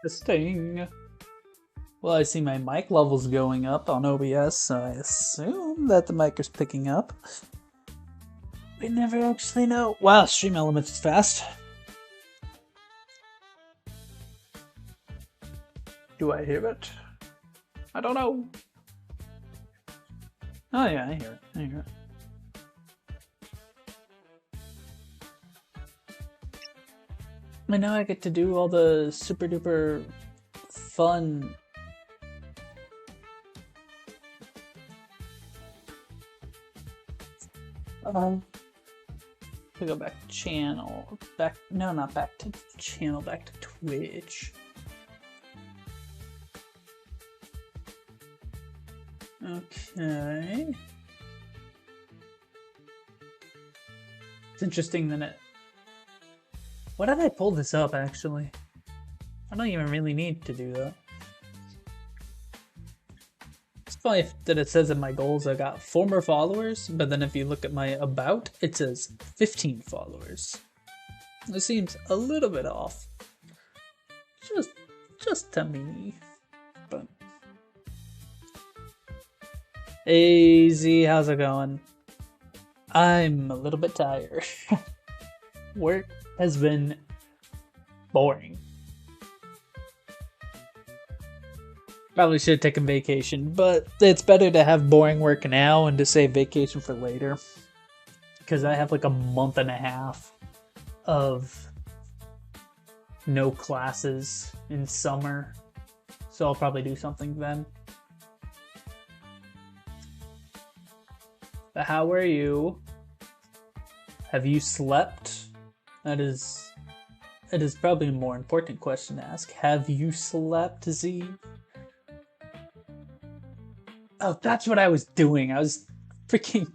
Interesting. Well, I see my mic levels going up on OBS, so I assume that the mic is picking up. We never actually know. Wow, Stream Elements is fast. Do I hear it? I don't know. Oh yeah, I hear it. I hear it. And now I get to do all the super duper fun to go back to channel. No, not back to channel, back to Twitch. Okay. It's interesting that it... Why did I pull this up, actually? I don't even really need to do that. It's funny that it says in my goals I got 4 more followers, but then if you look at my about, it says 15 followers. It seems a little bit off. Just to me. But... Hey Z, how's it going? I'm a little bit tired. Work has been boring. Probably should have taken vacation, but it's better to have boring work now and to save vacation for later. Because I have like a month and a half of no classes in summer. So I'll probably do something then. But how are you? Have you slept? That is probably a more important question to ask. Have you slept, Z? Oh, that's what I was doing. I was freaking...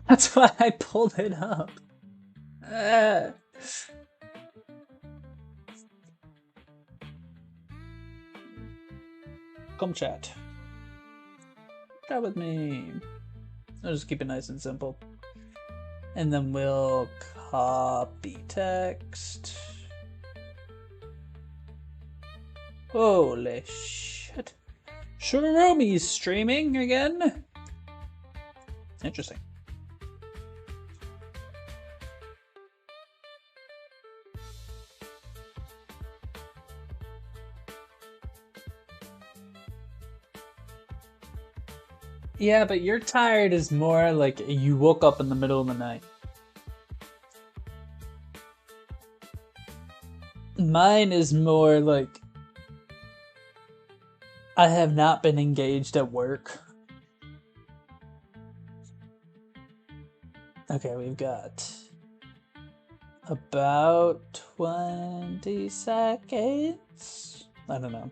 That's why I pulled it up. Come chat. Chat with me. I'll just keep it nice and simple. And then we'll copy text. Holy shit. Shiromi's streaming again? Interesting. Yeah, but your tired is more like you woke up in the middle of the night. Mine is more like I have not been engaged at work. Okay, we've got about 20 seconds. I don't know.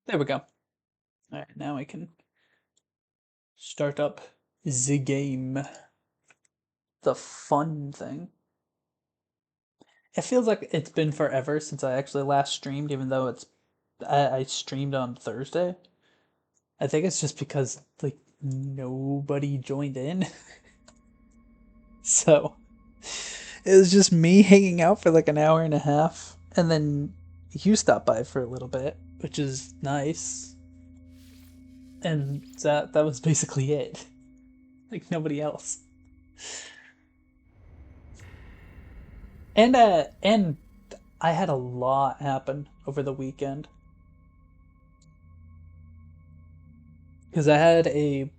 There we go. Alright, now I can start up the game. The fun thing. It feels like it's been forever since I actually last streamed, even though I streamed on Thursday. I think it's just because like nobody joined in. So it was just me hanging out for like an hour and a half, and then you stopped by for a little bit, which is nice. And that was basically it. Like nobody else. And I had a lot happen over the weekend. Because I had a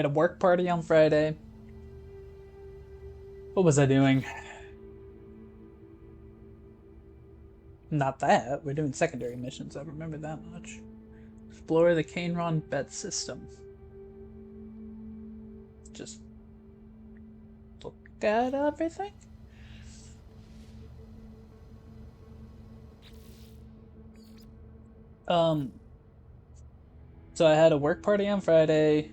work party on Friday. What was I doing? Not that. We're doing secondary missions. I remember that much. Explore the Cainron bet system. Just look at everything. So I had a work party on Friday.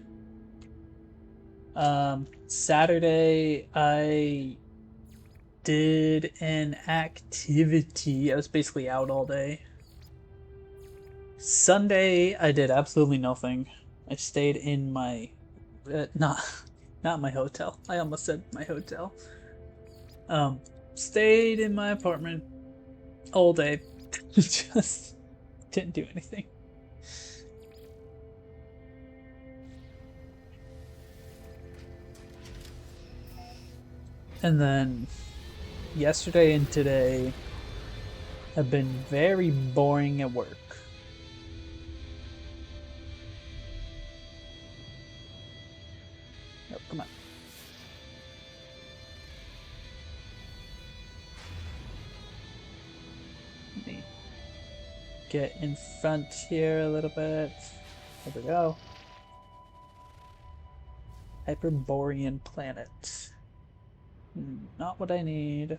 Saturday I did an activity. I was basically out all day. Sunday I did absolutely nothing. I stayed in my not my hotel. I almost said my hotel. Stayed in my apartment all day. Just didn't do anything. And then yesterday and today have been very boring at work. Oh, come on. Let me get in front here a little bit. There we go. Hyperborean planet. Not what I need.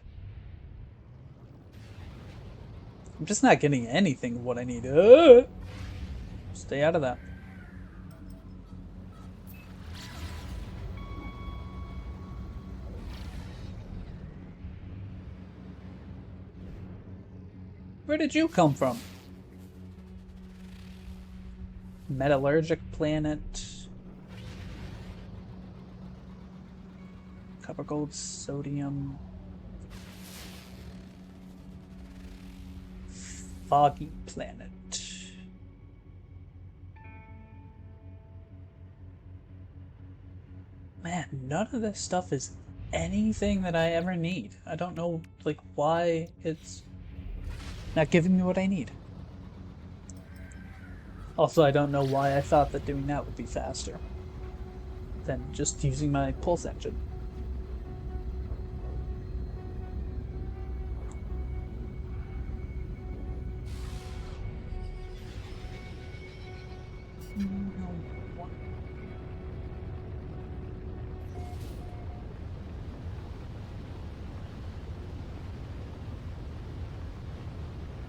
I'm just not getting anything of what I need. Stay out of that. Where did you come from? Metallurgic planet. Copper, gold, sodium. Foggy planet. Man, none of this stuff is anything that I ever need. I don't know, like, why it's not giving me what I need. Also, I don't know why I thought that doing that would be faster than just using my pulse engine.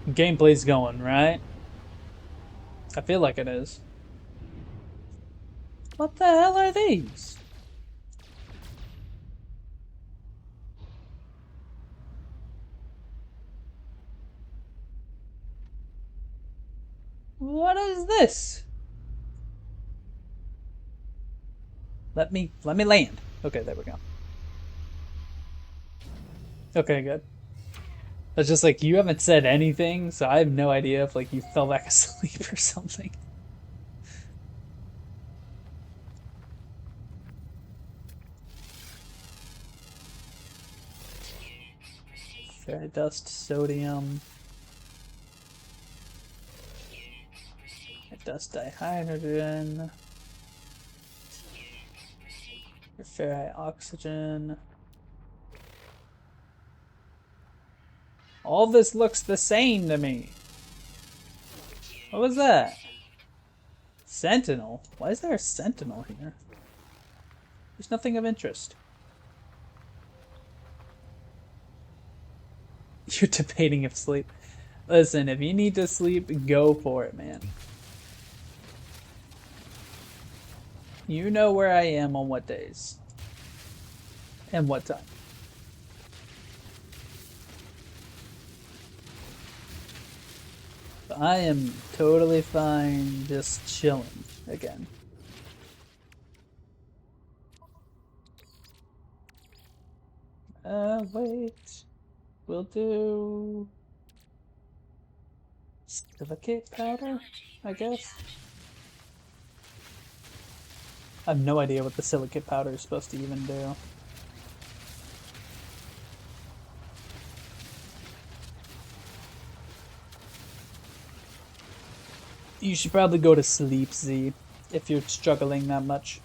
Gameplay's going, right? I feel like it is. What the hell are these? What is this? Let me land. Okay, there we go. Okay, good. It's just like you haven't said anything, so I have no idea if like you fell back asleep or something. Ferrite dust, sodium. Dust dihydrogen. Ferrite oxygen. All this looks the same to me. What was that? Sentinel? Why is there a sentinel here? There's nothing of interest. You're debating if sleep. Listen, if you need to sleep, go for it, man. You know where I am on what days. And what time. I am totally fine just chilling again. Wait. We'll do silicate powder, I guess. I have no idea what the silicate powder is supposed to even do. You should probably go to sleep, Z, if you're struggling that much.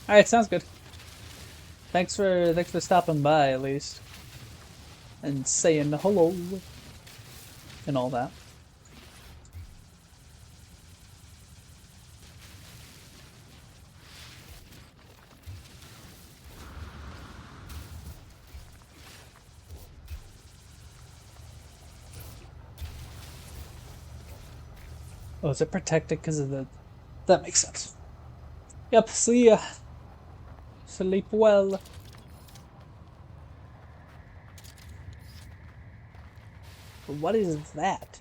Alright, sounds good. Thanks for stopping by at least. And saying hello. And all that. Oh, is it protected because of the... That makes sense. Yep, see ya. Sleep well. What is that?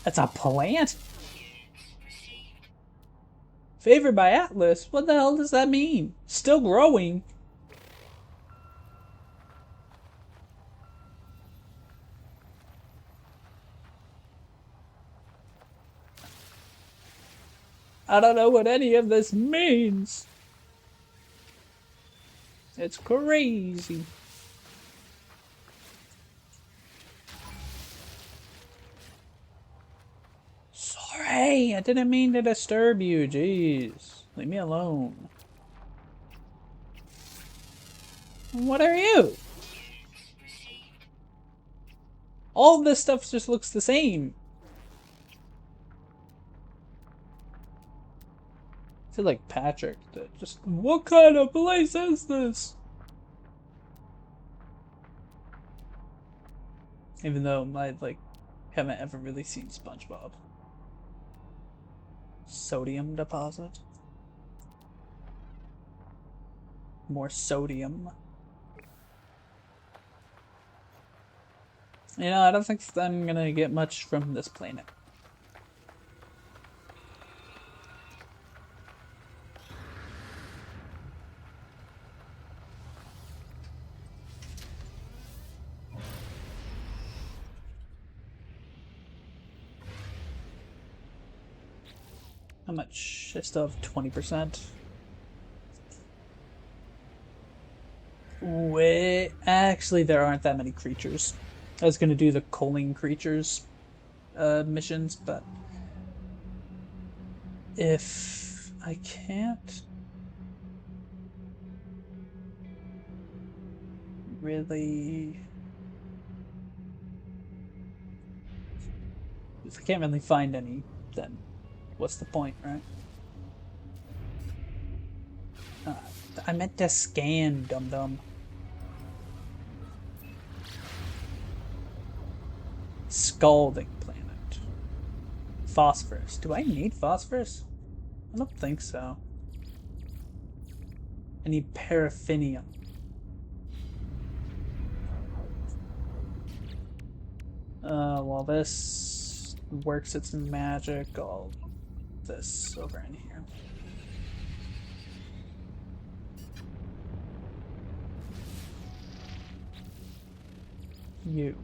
That's a plant? Favored by Atlas? What the hell does that mean? Still growing? I don't know what any of this means. It's crazy. Sorry, I didn't mean to disturb you. Jeez. Leave me alone. What are you? All this stuff just looks the same. I feel like Patrick. That just, what kind of place is this? Even though I haven't ever really seen SpongeBob. Sodium deposit. More sodium. You know, I don't think I'm gonna get much from this planet. How much? I still have 20%. Wait, actually, there aren't that many creatures. I was gonna do the culling creatures missions, but if I can't really, if I can't really find any, then what's the point, right? Uh, I meant to scan, dum dum. Scalding planet. Phosphorus. Do I need phosphorus? I don't think so. I need paraffinium. While this works its magic, I'll this over in here. You.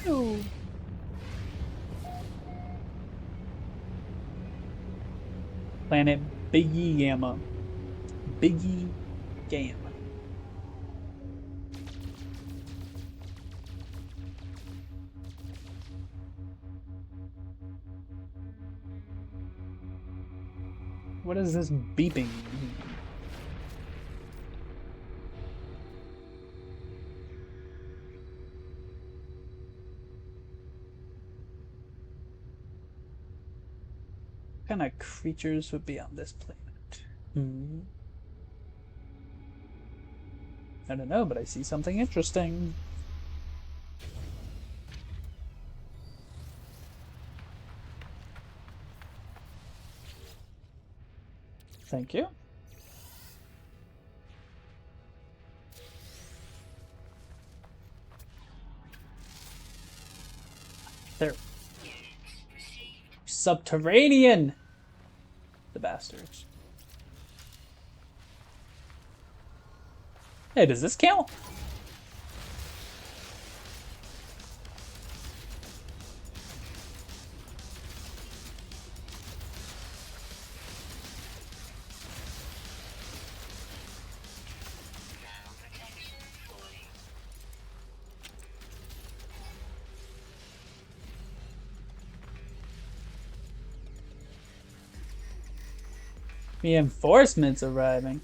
Ew. Planet Biggie Gamma. Biggie Gamma. What is this beeping? What kind of creatures would be on this planet? I don't know, but I see something interesting. Thank you. They're subterranean. The bastards. Hey, does this count? Reinforcements arriving.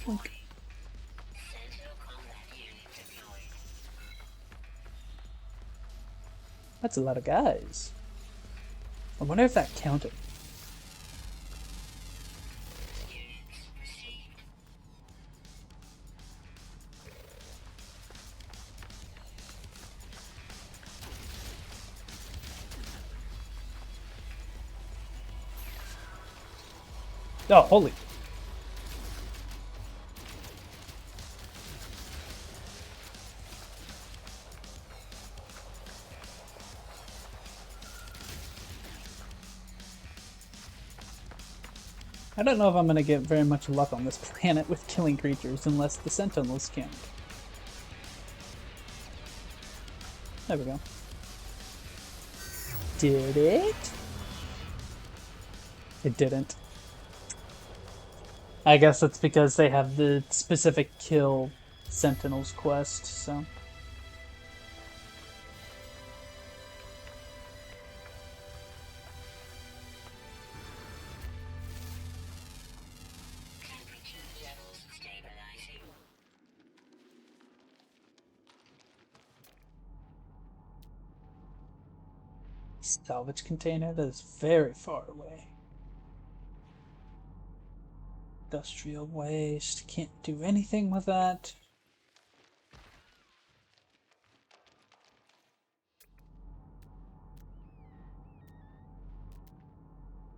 Okay. That's a lot of guys. I wonder if that counted. Oh, holy. I don't know if I'm going to get very much luck on this planet with killing creatures unless the sentinels count. There we go. Did it? It didn't. I guess that's because they have the specific kill sentinels quest, so... Salvage container that is very far away. Industrial waste. Can't do anything with that.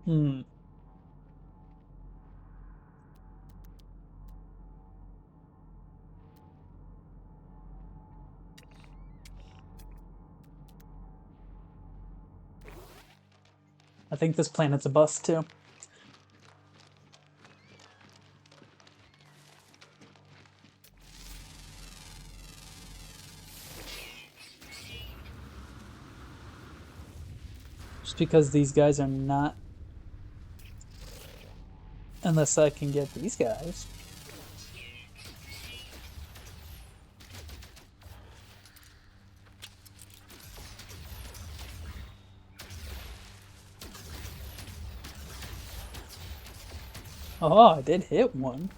Hmm. I think this planet's a bust too. Just because these guys are not... Unless I can get these guys. Oh, I did hit one.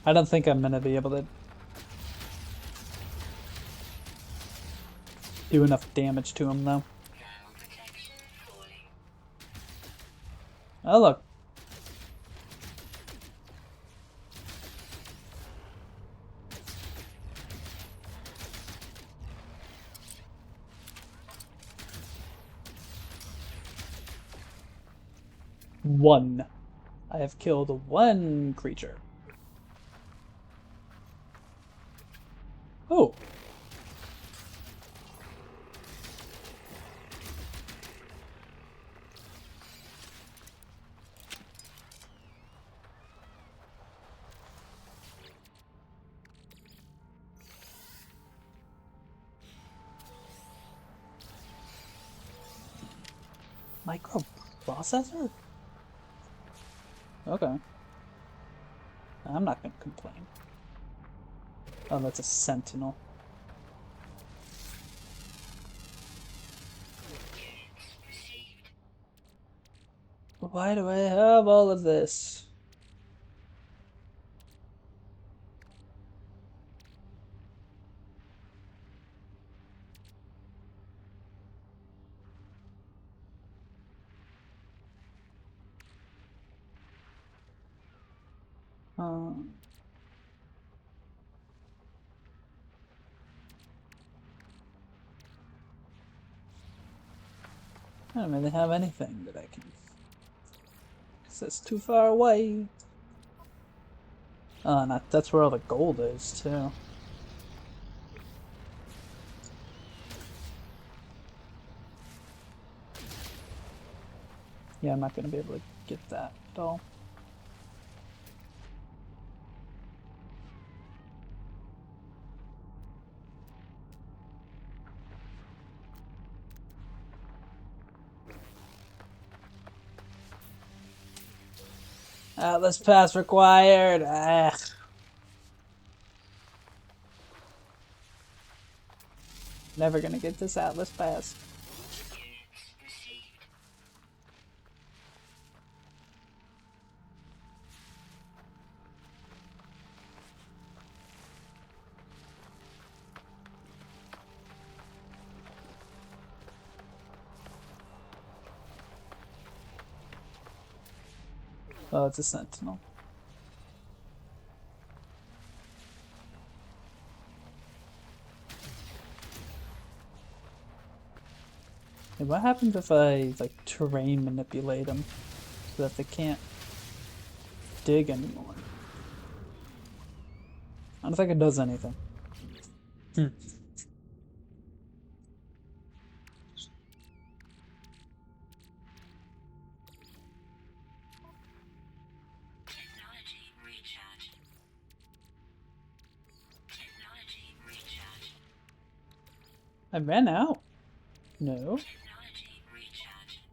I don't think I'm gonna be able to do enough damage to him though. Oh look. One. I have killed one creature. Oh. Microprocessor? Okay. I'm not gonna complain. Oh, that's a sentinel. Why do I have all of this? Um, I don't really have anything that I can... Because it's too far away. Oh, and that's where all the gold is, too. Yeah, I'm not going to be able to get that at all. Atlas pass required. Ah. Never gonna get this Atlas pass. Oh, it's a sentinel. Hey, what happens if I, like, terrain manipulate them so that they can't dig anymore? I don't think it does anything. Hmm. I ran out. No.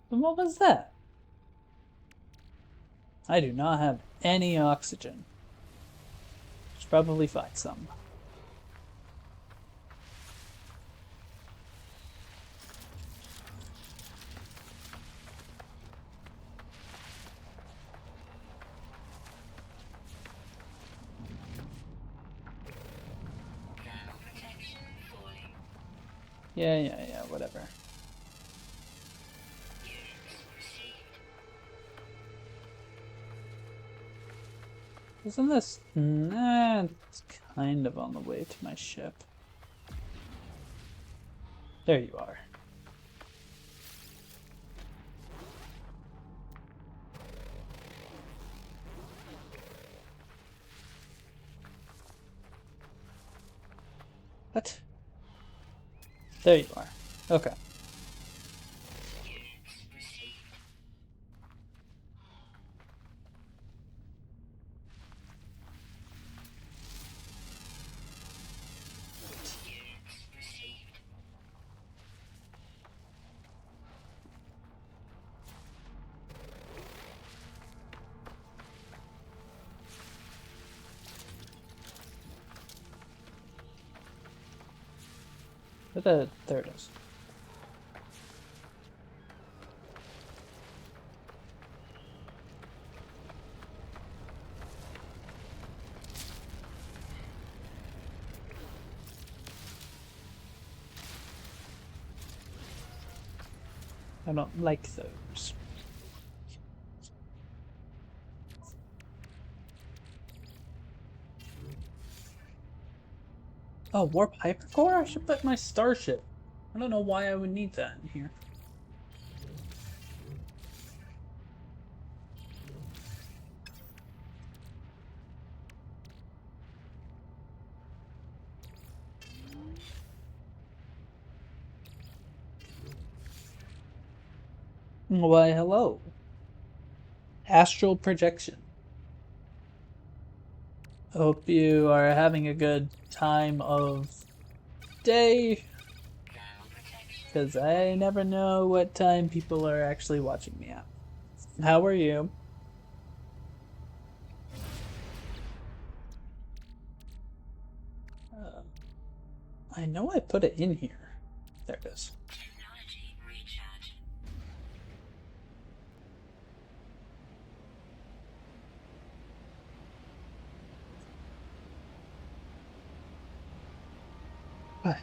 Then what was that? I do not have any oxygen. Should probably find some. Yeah, whatever. Isn't this... Nah, it's kind of on the way to my ship. There you are. What? There you are. Okay. There it is. I don't like those. Oh, warp hypercore? I should put my starship. I don't know why I would need that in here. Why, hello. Astral projection. Hope you are having a good time of day, because I never know what time people are actually watching me at. How are you? I know I put it in here. There it is. Hi.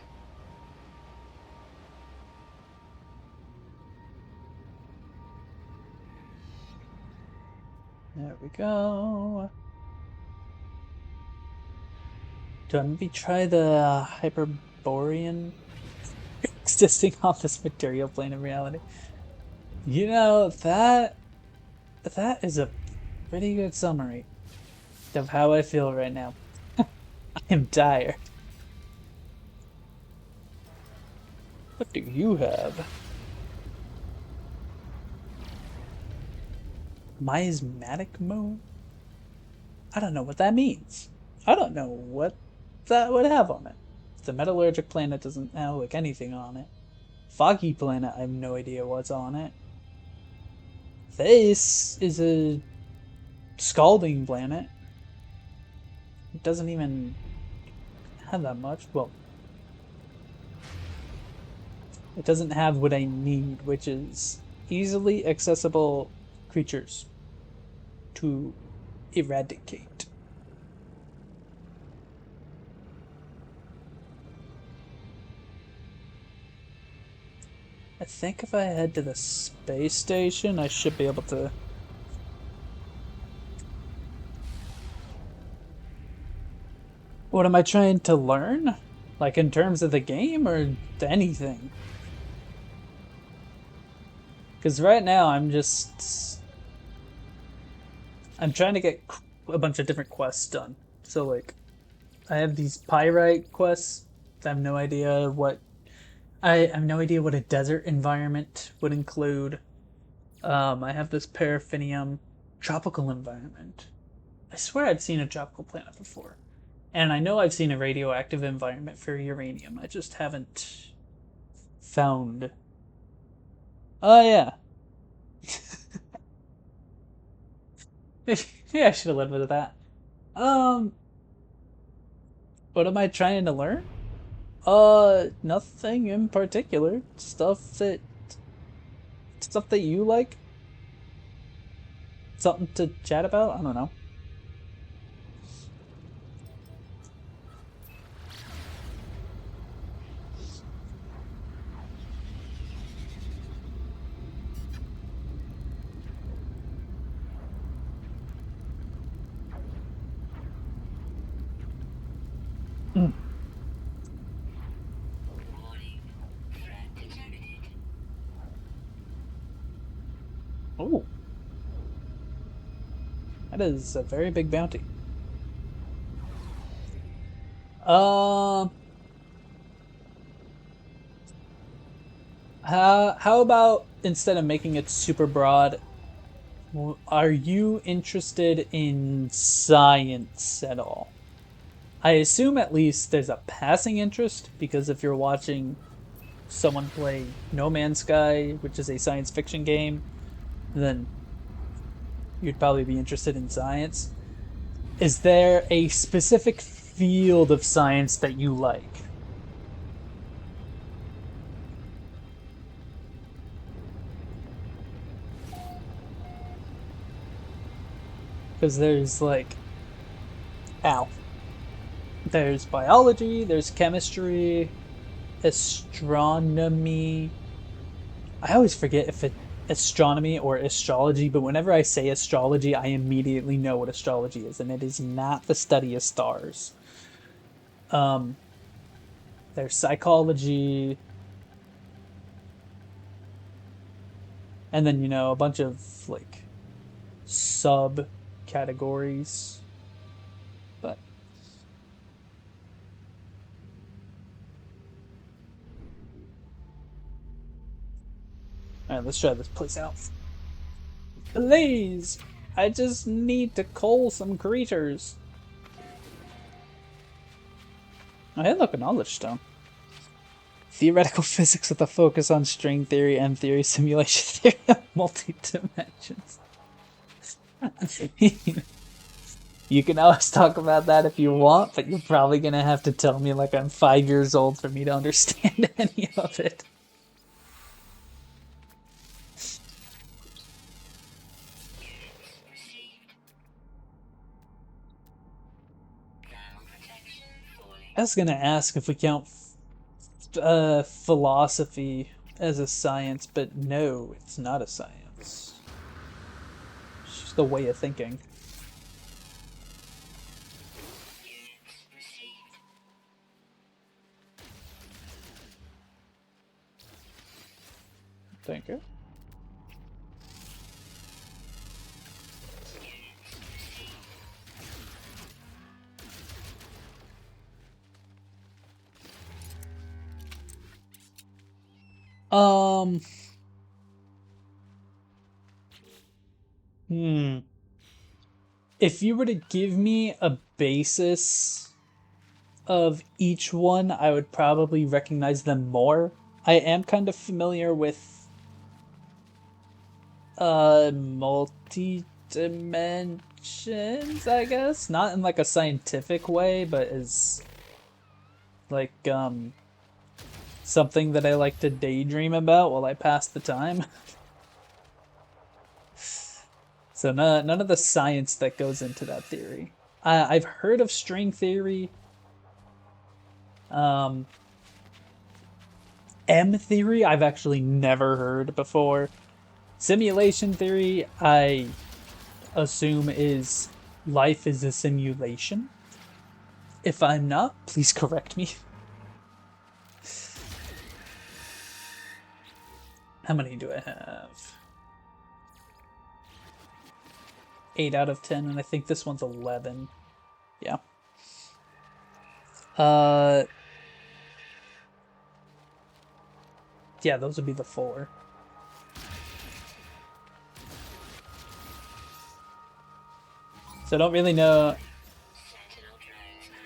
There we go. Do I maybe try the Hyperborean existing on this material plane of reality? You know, that is a pretty good summary of how I feel right now. I am tired. What do you have? Miasmatic moon? I don't know what that means. I don't know what that would have on it. The metallurgic planet doesn't have like anything on it. Foggy planet, I have no idea what's on it. This is a scalding planet. It doesn't even have that much. Well, it doesn't have what I need, which is easily accessible creatures to eradicate. I think if I head to the space station, I should be able to What am I trying to learn? Like in terms of the game or anything? Because right now I'm trying to get a bunch of different quests done. So like I have these pyrite quests. I have no idea what I have no idea what a desert environment would include. I have this paraffinium tropical environment. I swear I've seen a tropical planet before. And I know I've seen a radioactive environment for uranium. I just haven't found. Oh, yeah. Yeah, I should have led with that. Um, what am I trying to learn? Nothing in particular. Stuff that you like? Something to chat about? I don't know. Mm. Oh, that is a very big bounty. Um, how about instead of making it super broad, are you interested in science at all? I assume at least there's a passing interest because if you're watching someone play No Man's Sky, which is a science fiction game, then you'd probably be interested in science. Is there a specific field of science that you like? Because there's like, ow, there's biology, there's chemistry, astronomy. I always forget if it's astronomy or astrology, but whenever I say astrology, I immediately know what astrology is, and it is not the study of stars. Um, there's psychology, and then a bunch of like sub categories. But all right, let's try this place out. Please, I just need to cull some creatures. Oh, hey, look, a knowledge stone. Theoretical physics with a focus on string theory, M theory, simulation theory of multi-dimensions. You can always talk about that if you want, but you're probably gonna have to tell me like I'm 5 years old for me to understand any of it. I was gonna ask if we count philosophy as a science, but no, it's not a science. It's just a way of thinking. Thank you. Um, hmm. If you were to give me a basis of each one, I would probably recognize them more. I am kind of familiar with multi dimensions, I guess. Not in like a scientific way, but as like something that I like to daydream about while I pass the time. So none of the science that goes into that theory. I've heard of string theory. Um, M theory, I've actually never heard before. Simulation theory, I assume is life is a simulation. If I'm not, please correct me. How many do I have? 8 out of 10, and I think this one's 11. Yeah. Yeah, those would be the 4. So I don't really know.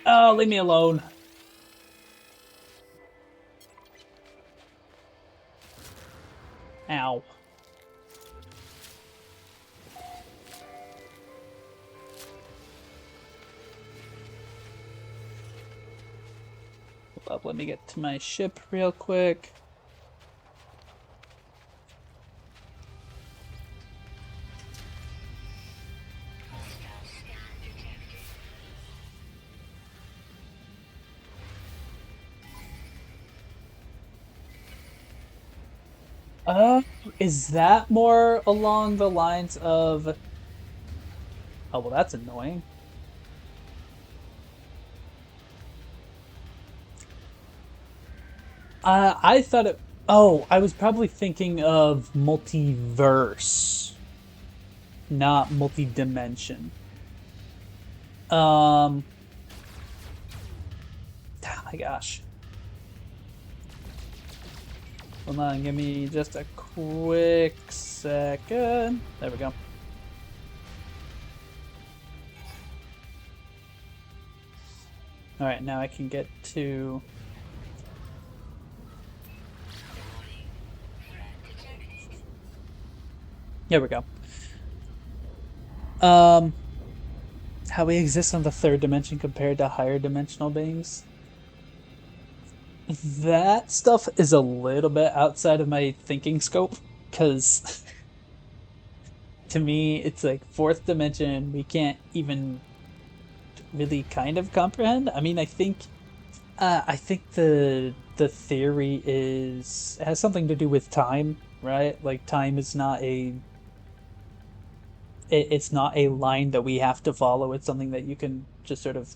Oh, leave me alone. Ow. Hold up, let me get to my ship real quick. Is that more along the lines of... Oh, well, that's annoying. I thought it... Oh, I was probably thinking of multiverse, not multi-dimension. Oh my gosh. Hold on, give me just a quick second. There we go. Alright, now I can get to... There we go. How we exist on the 3rd dimension compared to higher dimensional beings. That stuff is a little bit outside of my thinking scope, because to me, it's like 4th dimension, we can't even really kind of comprehend. I mean, I think the theory is it has something to do with time, right? Like time is not it's not a line that we have to follow. It's something that you can just sort of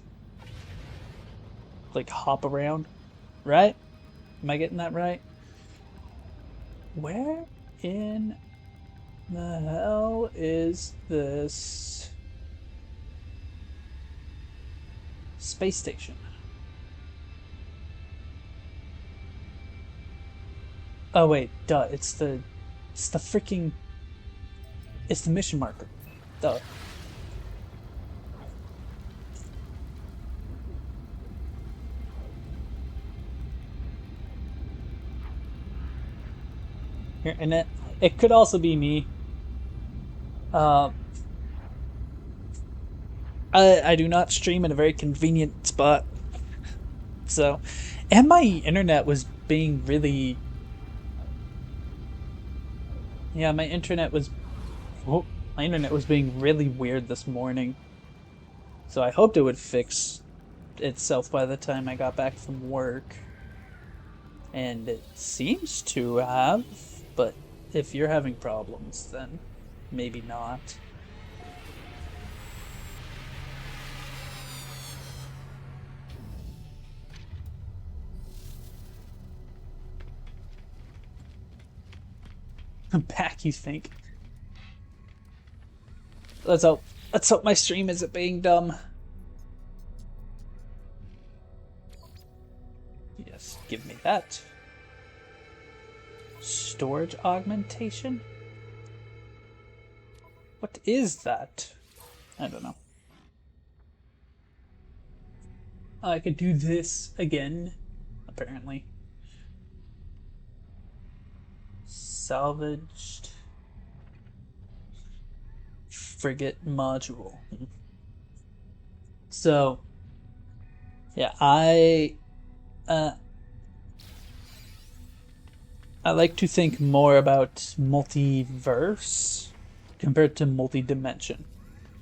like hop around, right? Am I getting that right? Where in the hell is this space station? Oh wait, duh, it's the freaking, it's the mission marker. Duh. Here, and it could also be me. I do not stream in a very convenient spot. So, and my internet was being really... Yeah, my internet was... Oh, my internet was being really weird this morning. So I hoped it would fix itself by the time I got back from work. And it seems to have, but if you're having problems, then maybe not. Back, you think? Let's hope. Let's hope my stream isn't being dumb. Yes, give me that. Storage augmentation? What is that? I don't know. I could do this again, apparently. Salvaged frigate module. So, yeah, I like to think more about multiverse compared to multi-dimension.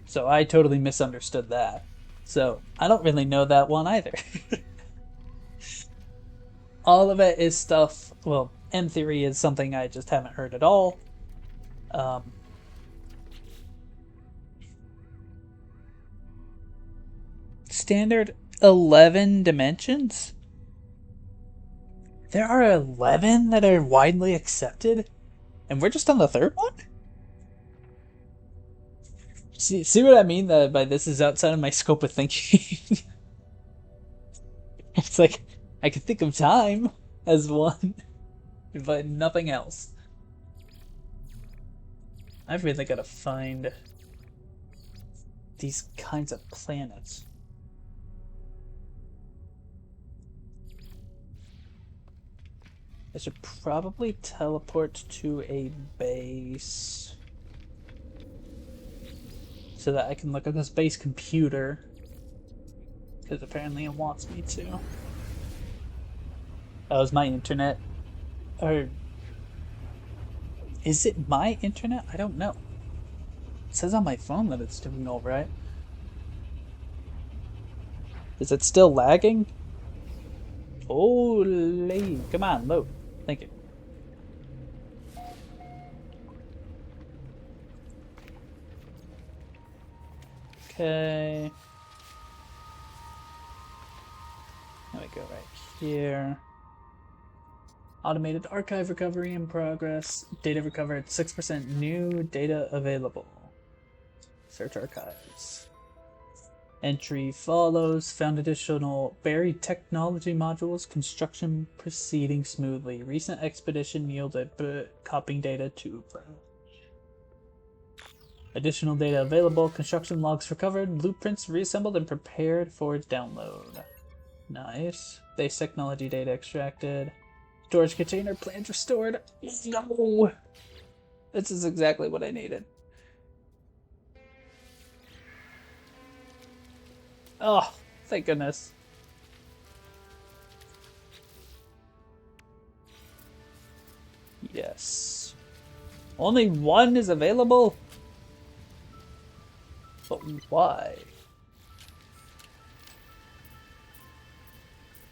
So I totally misunderstood that. So I don't really know that one either. All of it is stuff, well, M theory is something I just haven't heard at all. Standard, 11 dimensions? There are 11 that are widely accepted? And we're just on the third one? See what I mean that by this is outside of my scope of thinking? It's like, I can think of time as one, but nothing else. I really gotta find these kinds of planets. I should probably teleport to a base so that I can look at this base computer, because apparently it wants me to. Oh, is my internet, or is it my internet? I don't know. It says on my phone that it's doing all right. Is it still lagging? Holy, come on, load. Thank you. Okay. There we go, right here. Automated archive recovery in progress. Data recovered 6%. New data available. Search archives. Entry follows. Found additional buried technology modules. Construction proceeding smoothly. Recent expedition yielded copying data to additional data available. Construction logs recovered. Blueprints reassembled and prepared for download. Nice. Base technology data extracted. Storage container plans restored. No! This is exactly what I needed. Oh, thank goodness. Yes. Only one is available? But why?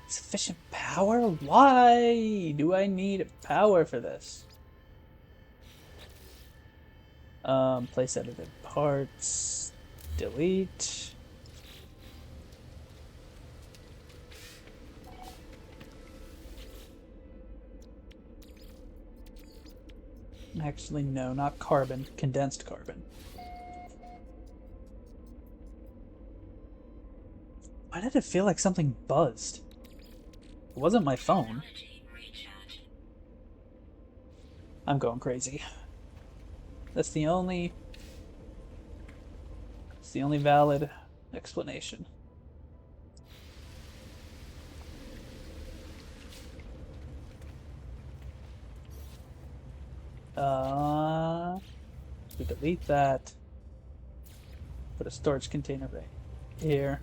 Sufficient power? Why do I need power for this? Place edited parts. Delete. Actually, no, not carbon. Condensed carbon. Why did it feel like something buzzed? It wasn't my phone. I'm going crazy. That's the only... It's the only valid explanation. We delete that. Put a storage container right here.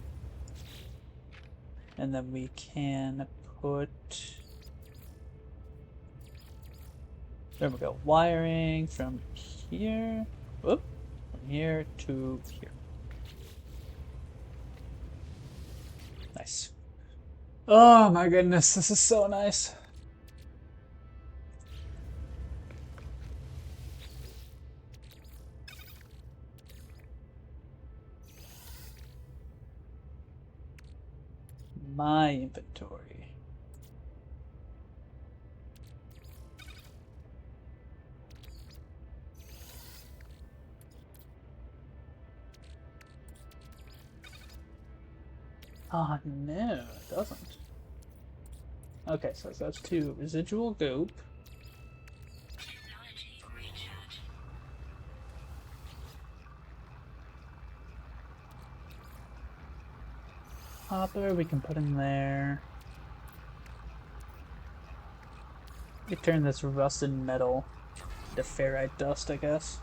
And then we can put... There we go. Wiring from here. Whoop. From here to here. Nice. Oh my goodness, this is so nice. My inventory. Oh no, it doesn't. Okay, so it goes to residual goop. Hopper we can put in there. We turn this rusted metal to ferrite dust, I guess.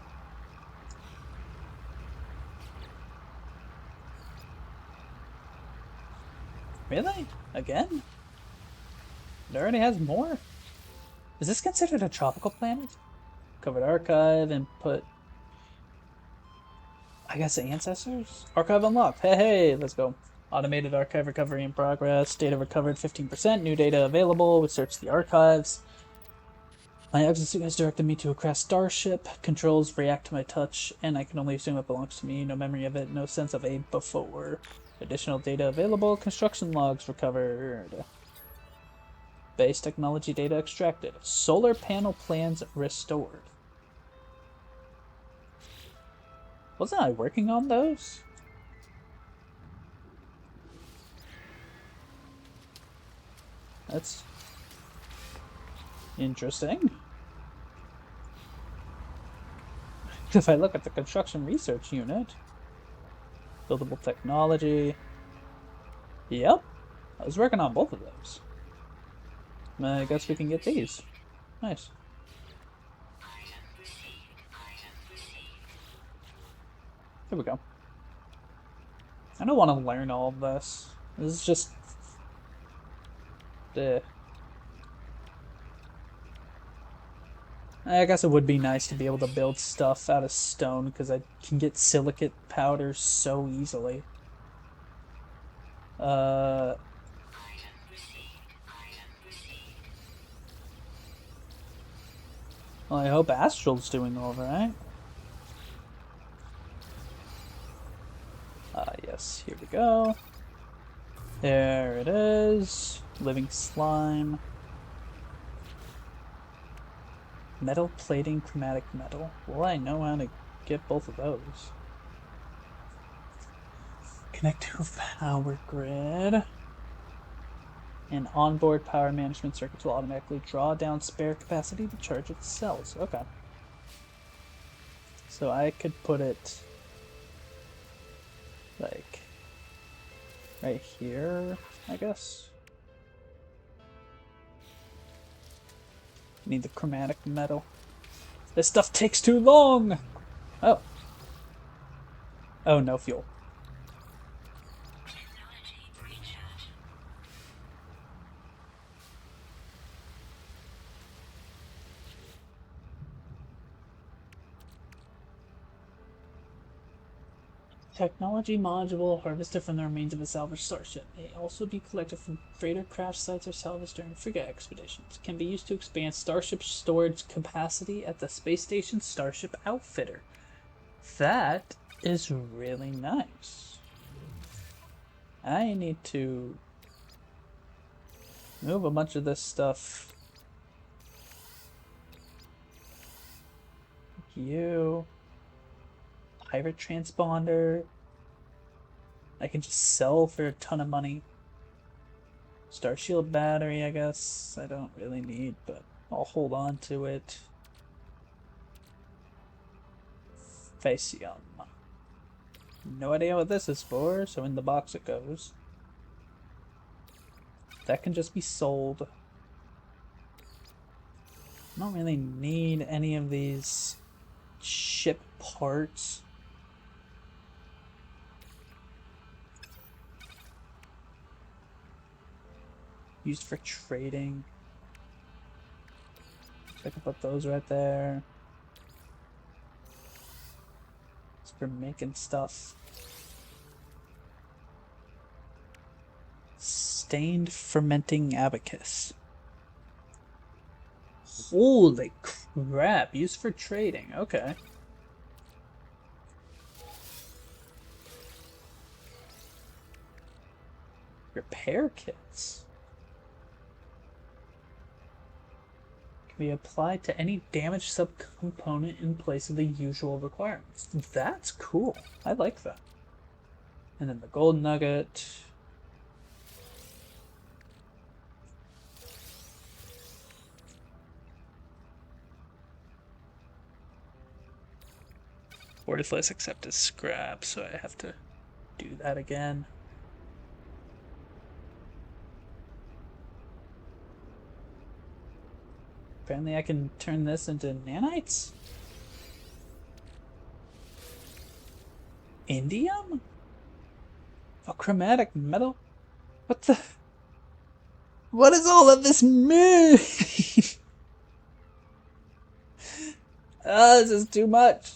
Really? Again? It already has more? Is this considered a tropical planet? Covered archive and put... I guess ancestors? Archive unlocked. Hey, hey, let's go. Automated archive recovery in progress. Data recovered 15%. New data available. We search the archives. My exosuit has directed me to a crashed starship. Controls react to my touch, and I can only assume it belongs to me. No memory of it, no sense of a before. Additional data available. Construction logs recovered. Base technology data extracted. Solar panel plans restored. Wasn't I working on those? That's interesting. If I look at the construction research unit, buildable technology. Yep, I was working on both of those. I guess we can get these. Nice. Here we go. I don't want to learn all of this. This is just... I guess it would be nice to be able to build stuff out of stone, because I can get silicate powder so easily. Well, I hope Astral's doing alright. Yes, here we go. There it is. Living slime. Metal plating, chromatic metal. Well, I know how to get both of those. Connect to a power grid. And onboard power management circuits will automatically draw down spare capacity to charge its cells. Okay. So I could put it like right here, I guess. Need the chromatic metal. This stuff takes too long! Oh. Oh, no fuel. Technology module harvested from the remains of a salvaged starship may also be collected from freighter crash sites or salvaged during frigate expeditions. Can be used to expand starship storage capacity at the space station Starship Outfitter. That is really nice. I need to move a bunch of this stuff. You. Pirate transponder. I can just sell for a ton of money. Starshield battery, I guess. I don't really need, but I'll hold on to it. Facium. No idea what this is for, so in the box it goes. That can just be sold. I don't really need any of these ship parts. Used for trading. So I can put those right there. It's for making stuff. Stained fermenting abacus. Holy crap, used for trading, okay. Repair kits. Can be applied to any damaged subcomponent in place of the usual requirements. That's cool. I like that. And then the gold nugget. Worthless except as scrap, so I have to do that again. Apparently I can turn this into nanites? Indium? A chromatic metal? What the... What does all of this mean? This is too much.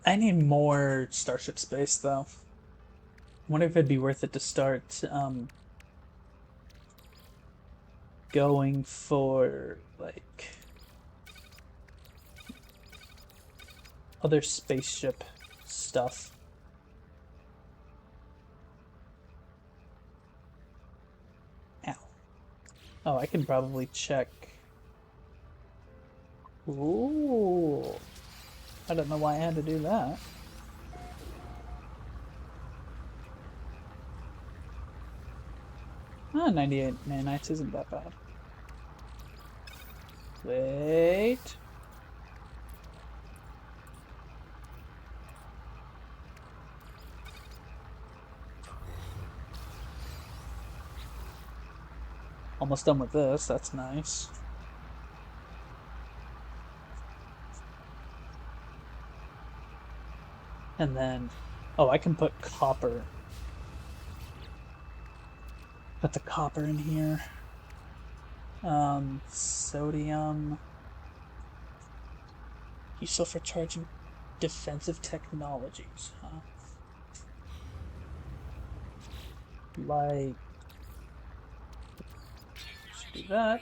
I need more starship space, though. I wonder if it'd be worth it to start, going for, like, other spaceship stuff. Ow. Oh, I can probably check. Ooh. I don't know why I had to do that. Ah, 98 nanites isn't that bad. Wait. Almost done with this, that's nice. And then, oh, I can put copper. Put the copper in here. Sodium. Useful for charging defensive technologies, huh? Like, let's do that.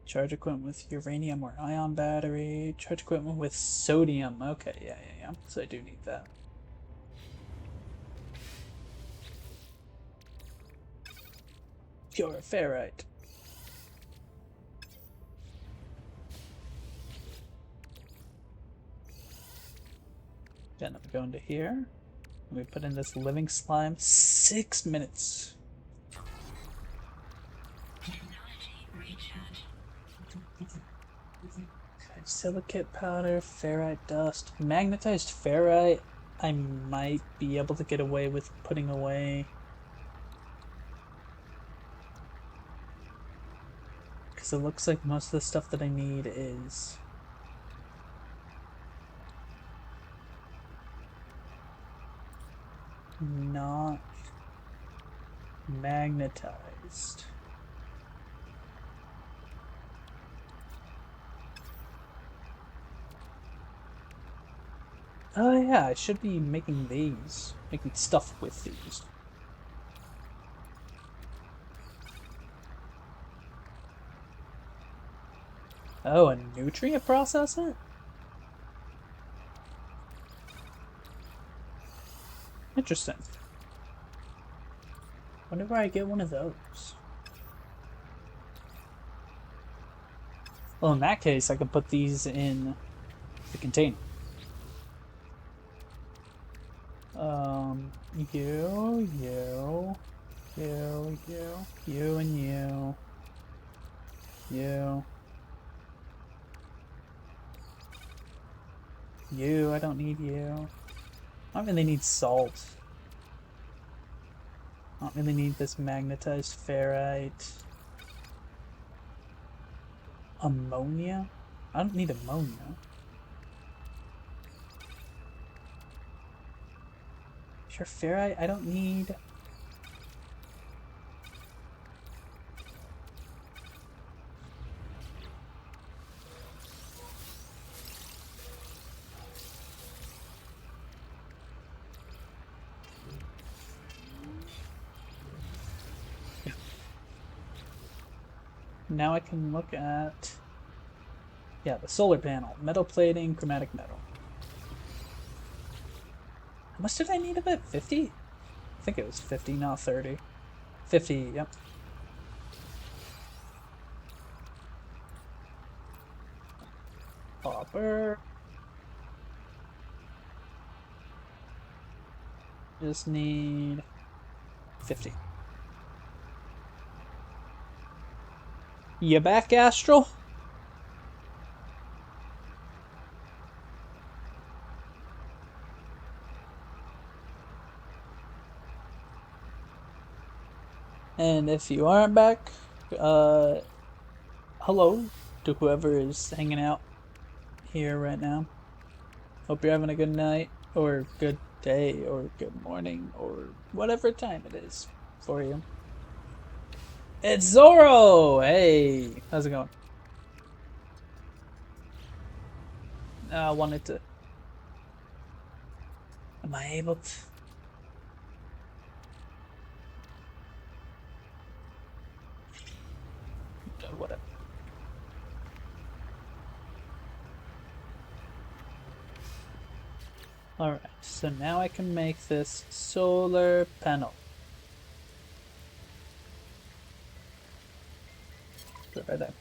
Charge equipment with uranium or ion battery. Charge equipment with sodium. Okay, yeah. So I do need that. Pure ferrite. Then I'm going to here. We put in this living slime. 6 minutes. Silicate powder, ferrite dust, magnetized ferrite. I might be able to get away with putting away. Because it looks like most of the stuff that I need is not magnetized. Oh yeah, I should be making these. Making stuff with these. Oh, a nutrient processor? Interesting. Wonder where I get one of those. Well, in that case, I could put these in the container. You, and you. You, I don't need you. I don't really need salt. I don't really need this magnetized ferrite. Ammonia? I don't need ammonia. Pure ferrite? I don't need... Now I can look at, yeah, the solar panel, metal plating, chromatic metal. How much did I need of it? 50? I think it was 50, not 30. 50, yep. Copper. Just need 50. You back, Astral? And if you aren't back, hello to whoever is hanging out here right now. Hope you're having a good night, or good day, or good morning, or whatever time it is for you. It's Zoro! Hey, how's it going? I wanted to Am I able to? Whatever. Alright, so now I can make this solar panel. Put it right there.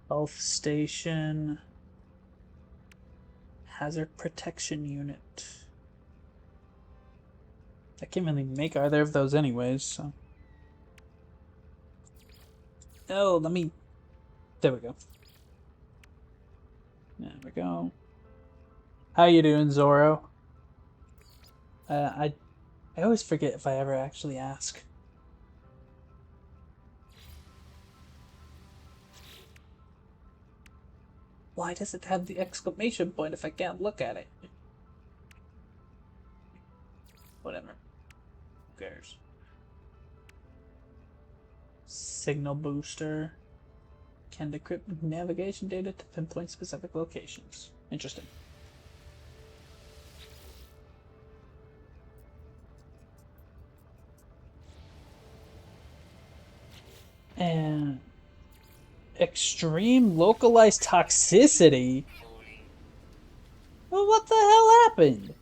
Health station. Hazard protection unit. I can't really make either of those anyways, so. Oh, let me. There we go. There we go. How you doing, Zorro? I always forget if I ever actually ask. Why does it have the exclamation point if I can't look at it? Whatever. Who cares? Signal booster. Can decrypt navigation data to pinpoint specific locations. Interesting. And extreme localized toxicity? Well, what the hell happened?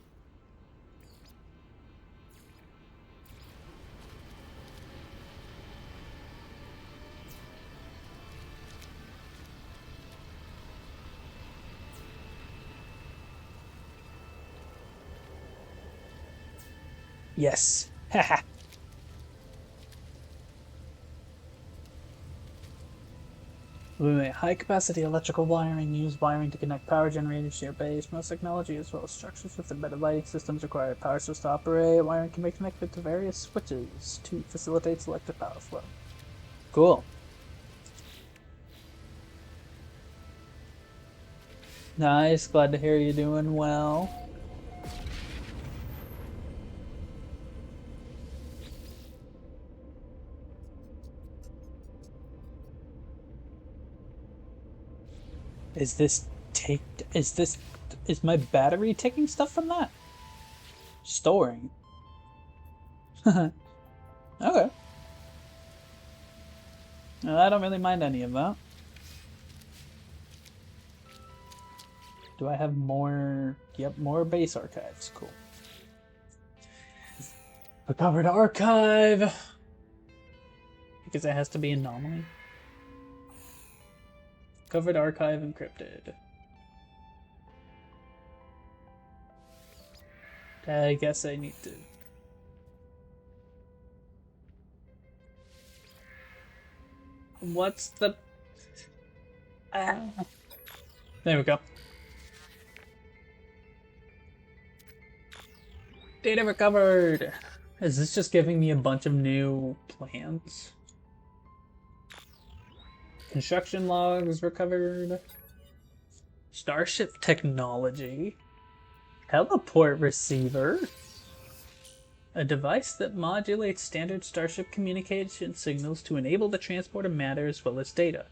Yes. Haha. Wait, high capacity electrical wiring. Use wiring to connect power generators to your base. Most technology as well as structures with embedded lighting systems require a power source to operate. Wiring can be connected to various switches to facilitate selective power flow. Cool. Nice, glad to hear you're doing well. Is my battery taking stuff from that? Storing. Okay. Well, I don't really mind any of that. Do I have more? Yep, more base archives. Cool. Recovered archive! Because it has to be anomaly. Covered archive encrypted. I guess I need to. What's the. There we go. Data recovered! Is this just giving me a bunch of new plans? Construction logs recovered. Starship technology. Teleport receiver. A device that modulates standard Starship communication signals to enable the transport of matter as well as data.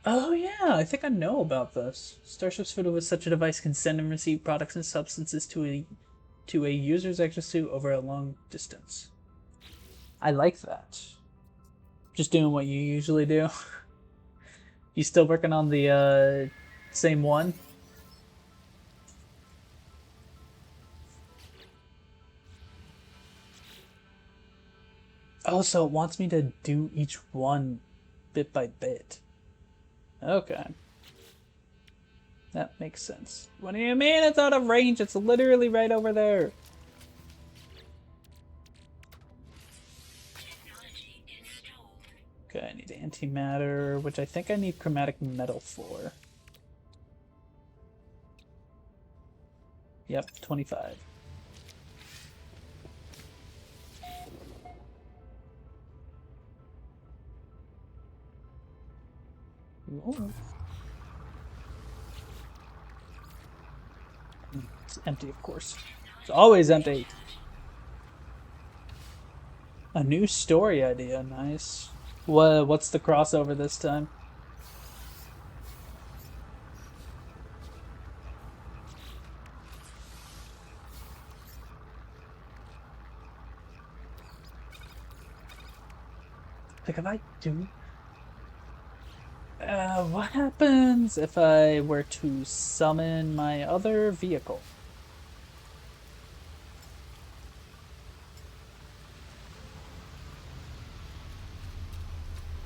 Oh yeah, I think I know about this. Starships fitted with such a device can send and receive products and substances to a user's exosuit over a long distance. I like that. Just doing what you usually do. You still working on the same one? Oh, so it wants me to do each one bit by bit. Okay. That makes sense. What do you mean it's out of range? It's literally right over there. Okay, I need antimatter, which I think I need chromatic metal for. Yep, 25. Ooh. It's empty, of course. It's always empty. A new story idea, nice. What's the crossover this time? Like, if I do... what happens if I were to summon my other vehicle?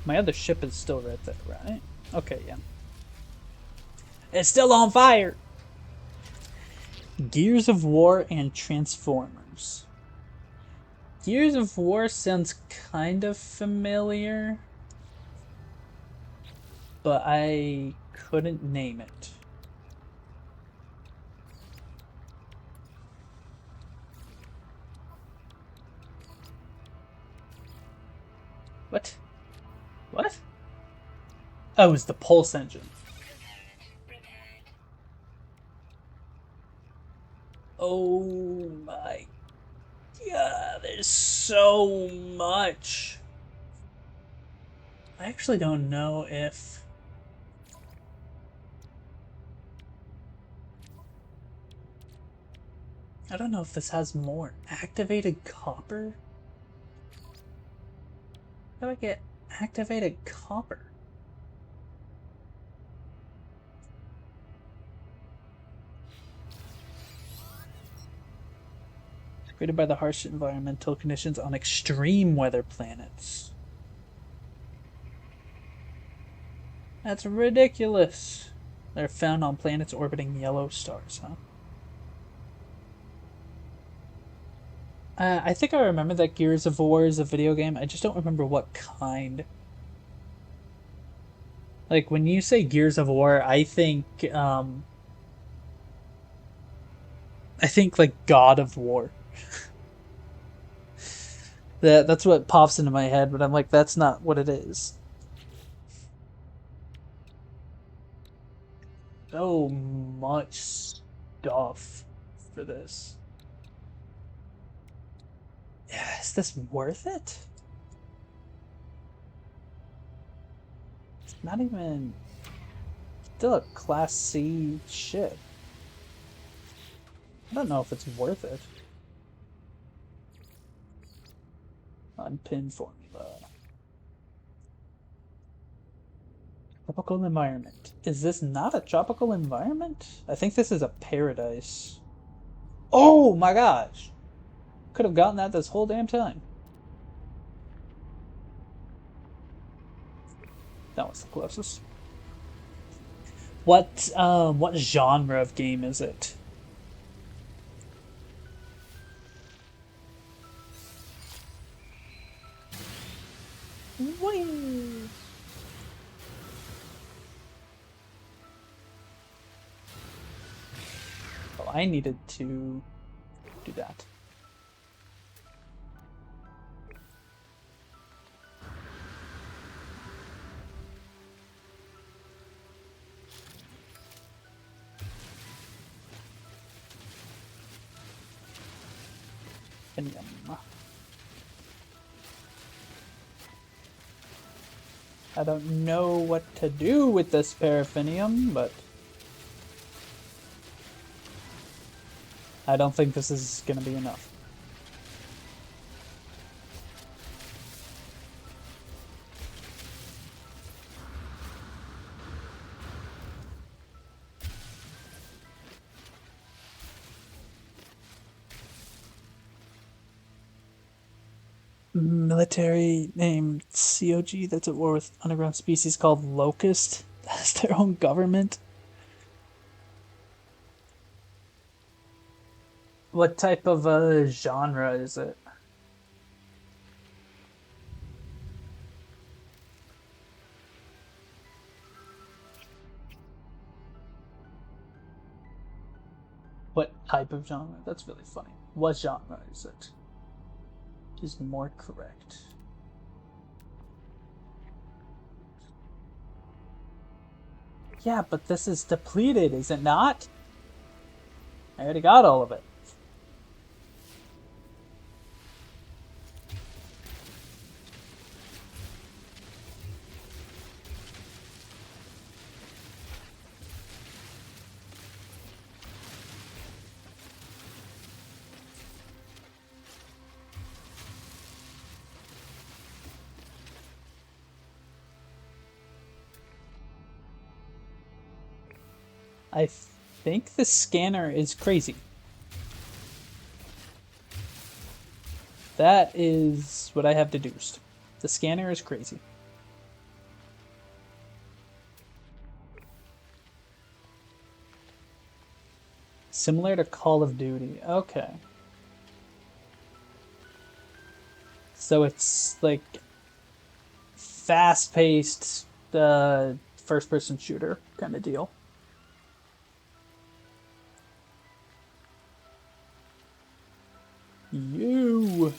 My other ship is still right there, right? Okay, yeah. It's still on fire! Gears of War and Transformers. Gears of War sounds kind of familiar, but I couldn't name it. What? What? Oh, it's the Pulse engine. Oh my god, there's so much. I actually don't know if... I don't know if this has more. Activated copper? How do I get activated copper? Created by the harsh environmental conditions on extreme weather planets. That's ridiculous. They're found on planets orbiting yellow stars, huh? I think I remember that Gears of War is a video game. I just don't remember what kind. Like, when you say Gears of War, I think like God of War. That's what pops into my head, but I'm like, that's not what it is. So much stuff for this. Yeah, is this worth it? It's not even still a Class C ship. I don't know if it's worth it. Unpin formula. Tropical environment. Is this not a tropical environment? I think this is a paradise. Oh my gosh! Could have gotten that this whole damn time. That was the closest. What genre of game is it? Whee! Oh, I needed to do that. I don't know what to do with this paraffinium, but I don't think this is gonna be enough. Military named COG that's at war with underground species called Locust. That's their own government. What type of genre is it? What type of genre? That's really funny. What genre is it? Is more correct. Yeah, but this is depleted, is it not? I already got all of it. I think the scanner is crazy. That is what I have deduced. The scanner is crazy. Similar to Call of Duty. Okay. So it's like fast-paced first-person shooter kind of deal. You.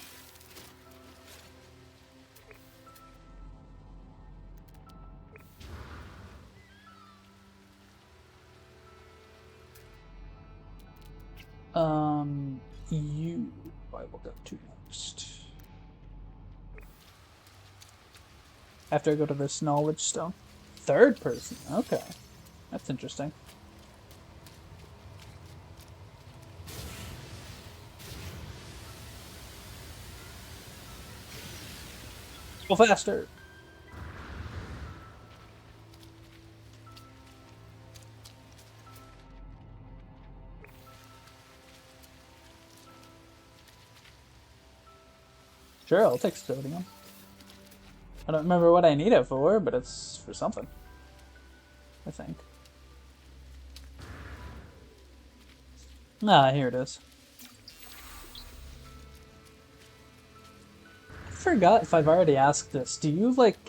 You. I will go to next. After I go to this knowledge stone. Third person. Okay. That's interesting. Go faster. Sure, I'll take sodium. I don't remember what I need it for, but it's for something. I think. Ah, here it is. I forgot if I've already asked this. Do you, like,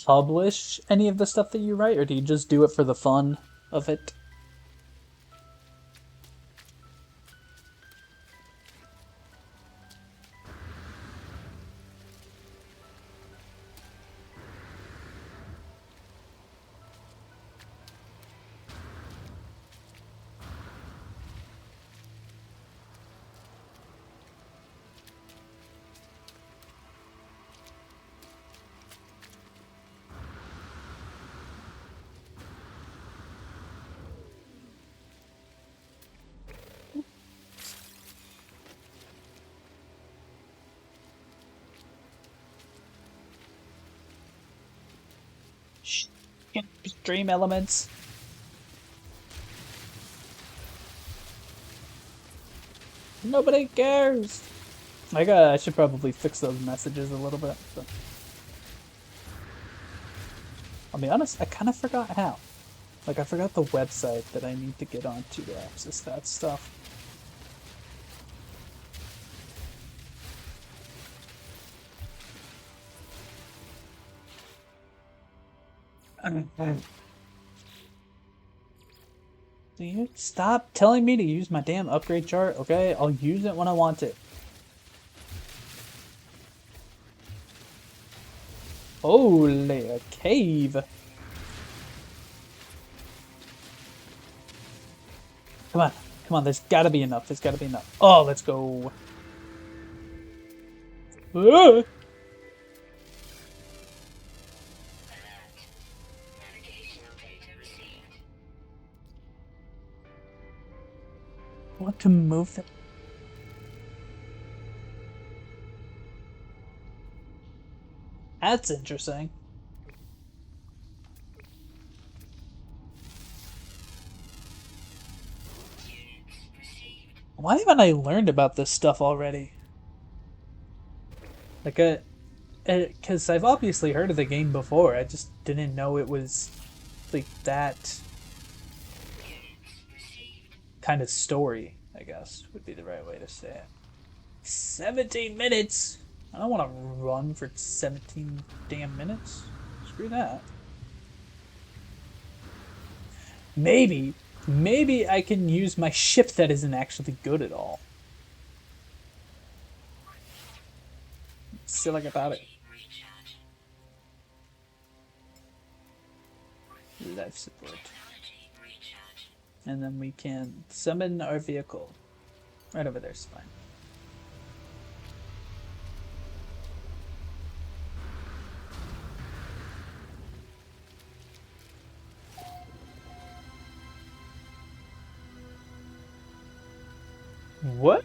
publish any of the stuff that you write, or do you just do it for the fun of it? Stream elements. Nobody cares. I should probably fix those messages a little bit. But I'll be honest, I kind of forgot how. Like, I forgot the website that I need to get onto to access that stuff. Do you stop telling me to use my damn upgrade chart, okay? I'll use it when I want it. Holy, a cave. Come on, come on, there's gotta be enough, there's gotta be enough. Oh, let's go. Ah! I want to move them. That's interesting. Why haven't I learned about this stuff already? Like, because I've obviously heard of the game before. I just didn't know it was like that kind of story, I guess would be the right way to say it. 17 minutes? I don't want to run for 17 damn minutes. Screw that. Maybe I can use my ship that isn't actually good at all. Silly about it. Life support. And then we can summon our vehicle. Right over there's fine. What?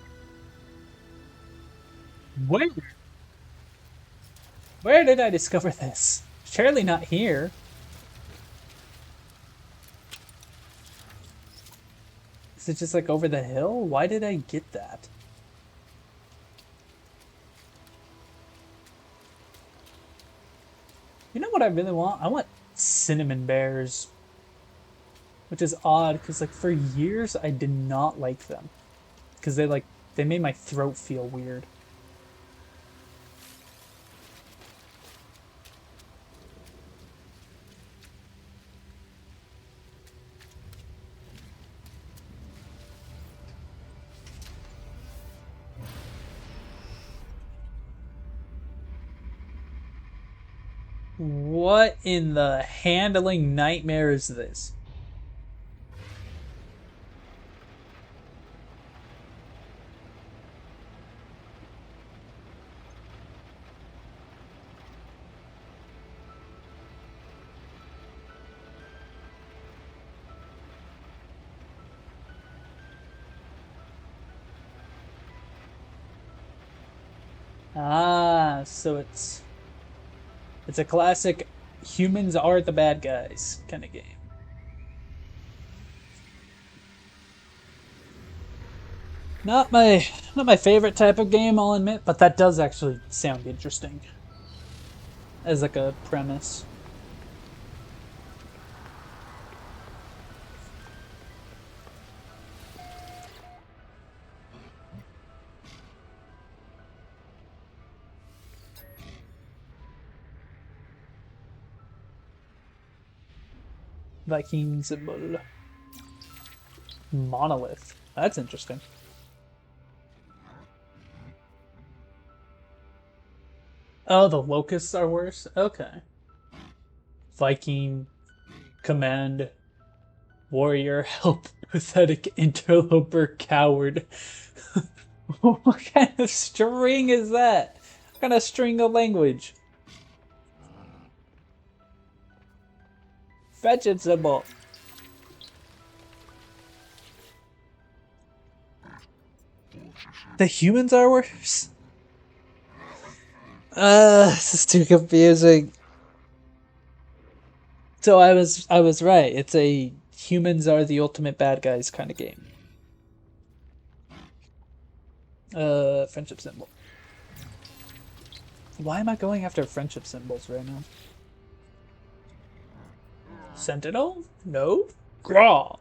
Where? Where did I discover this? Surely not here. Is it just like over the hill? Why did I get that? You know what I really want? I want cinnamon bears. Which is odd, because like for years I did not like them. Because they made my throat feel weird. What in the handling nightmare is this? Ah, so it's a classic humans are the bad guys kind of game. Not my favorite type of game, I'll admit, but that does actually sound interesting as like a premise. Viking symbol. Monolith. That's interesting. Oh, the locusts are worse? Okay. Viking, command, warrior, help, pathetic, interloper, coward. What kind of string is that? What kind of string of language? Fetch it symbol. The humans are worse? This is too confusing. So I was right. It's a humans are the ultimate bad guys kind of game. Friendship symbol. Why am I going after friendship symbols right now? Sentinel? No? Graw.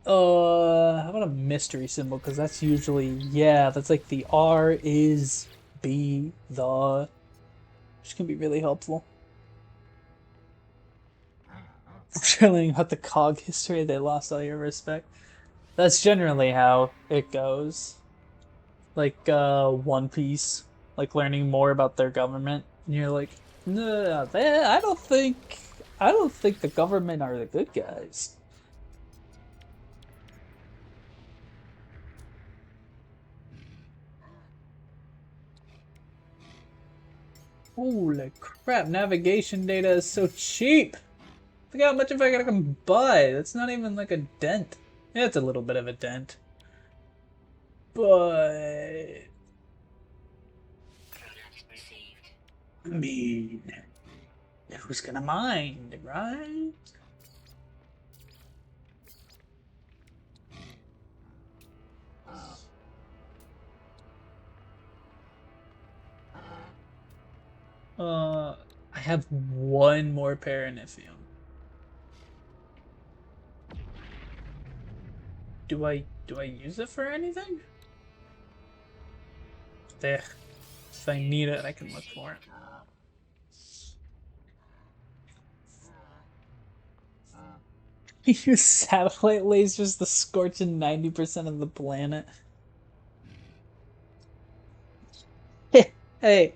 How about a mystery symbol? Because that's usually, yeah, that's like the R is B, the, which can be really helpful. Trailing about the cog history, they lost all your respect. That's generally how it goes. Like, One Piece, like learning more about their government, and you're like, no, I don't think the government are the good guys. Holy crap, navigation data is so cheap! Look how much if I gotta come buy. That's not even like a dent. Yeah, it's a little bit of a dent. But I mean, who's gonna mind, right? I have one more Paranithium. Do I use it for anything? There. If I need it, I can look for it. Use satellite lasers to scorch 90% of the planet. Hey,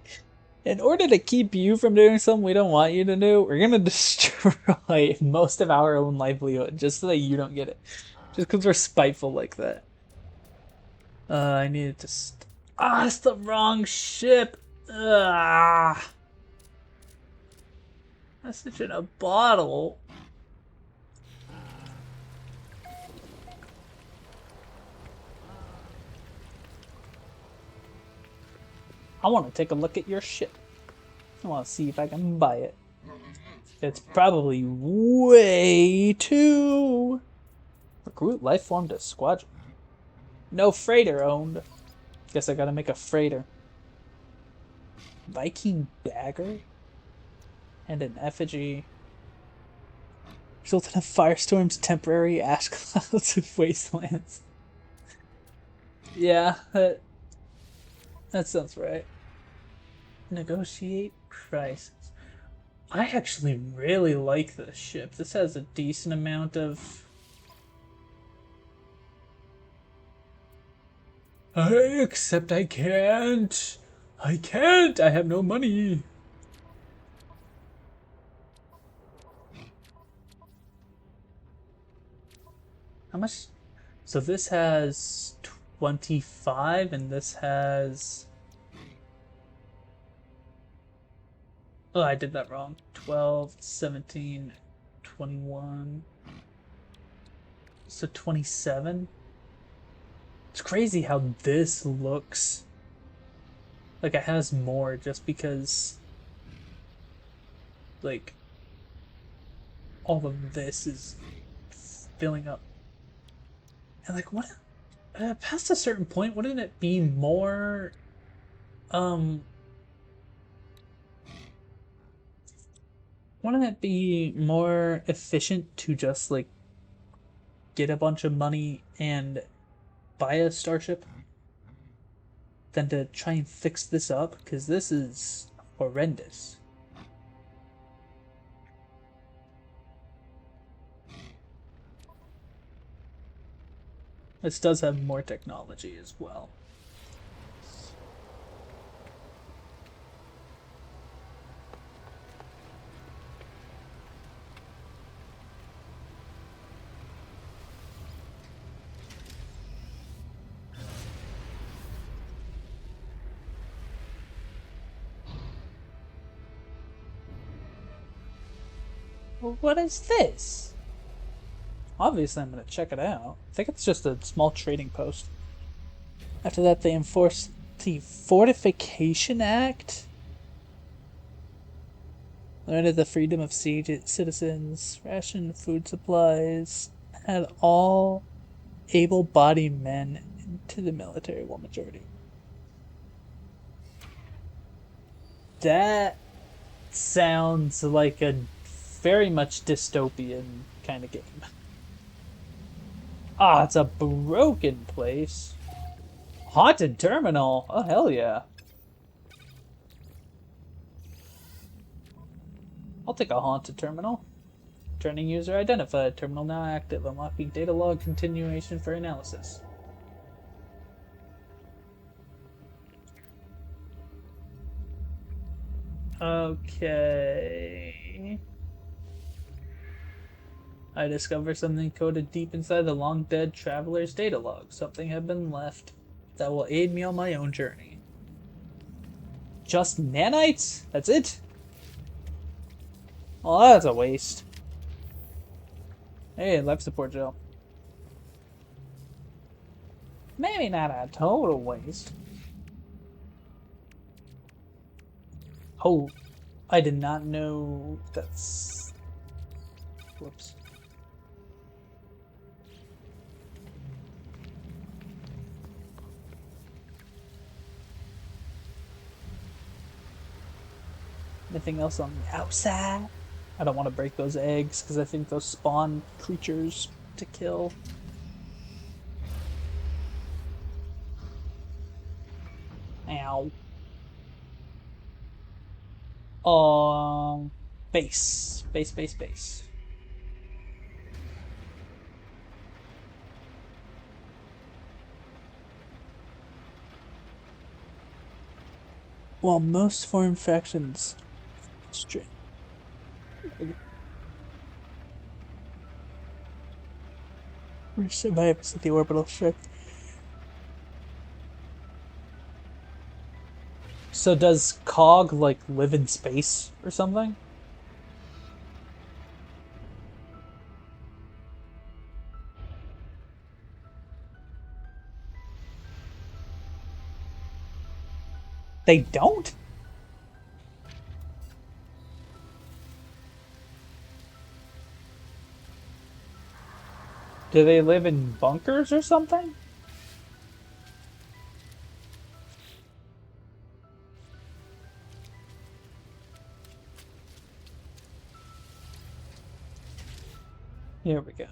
in order to keep you from doing something we don't want you to do, we're gonna destroy most of our own livelihood just so that you don't get it. Just because we're spiteful like that. I needed to. It's the wrong ship. Ah, message in a bottle. I want to take a look at your ship. I want to see if I can buy it. It's probably way too... Recruit life form to squadron. No freighter owned. Guess I gotta make a freighter. Viking dagger? And an effigy. Resulting in firestorms, temporary ash clouds, and wastelands. Yeah, that sounds right. Negotiate prices. I actually really like this ship. This has a decent amount of... Except I can't. I can't. I have no money. How much? So this has 25 and this has... Oh, I did that wrong. 12, 17, 21. So 27? It's crazy how this looks like it has more just because, like, all of this is filling up. And, like, what? Past a certain point, wouldn't it be more, um, wouldn't it be more efficient to just, like, get a bunch of money and buy a starship than to try and fix this up? Because this is horrendous. This does have more technology as well. Well, what is this? Obviously, I'm going to check it out. I think it's just a small trading post. After that, they enforced the Fortification Act. Limited the freedom of siege citizens, rationed food supplies, had all able-bodied men into the military, one majority. That sounds like a very much dystopian kind of game. Ah, it's a broken place. Haunted terminal. Oh, hell yeah. I'll take a haunted terminal. Turning user identified. Terminal now active. Unlocking data log continuation for analysis. Okay. I discover something coded deep inside the long dead traveler's data log. Something had been left that will aid me on my own journey. Just nanites? That's it? Well, that's a waste. Hey, life support gel. Maybe not a total waste. Oh, I did not know that's... Whoops. Anything else on the outside? I don't want to break those eggs because I think those spawn creatures to kill. Ow. Base. Base, base, base. While most foreign factions survives at the orbital shift. So does Cog like live in space or something? They don't? Do they live in bunkers or something? Here we go.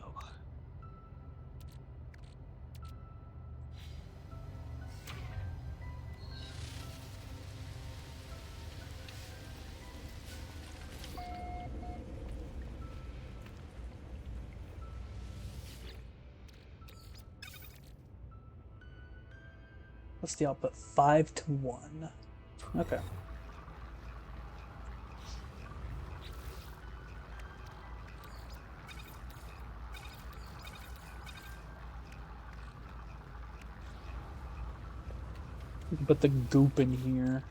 What's the output? 5-1. Okay. We can put the goop in here.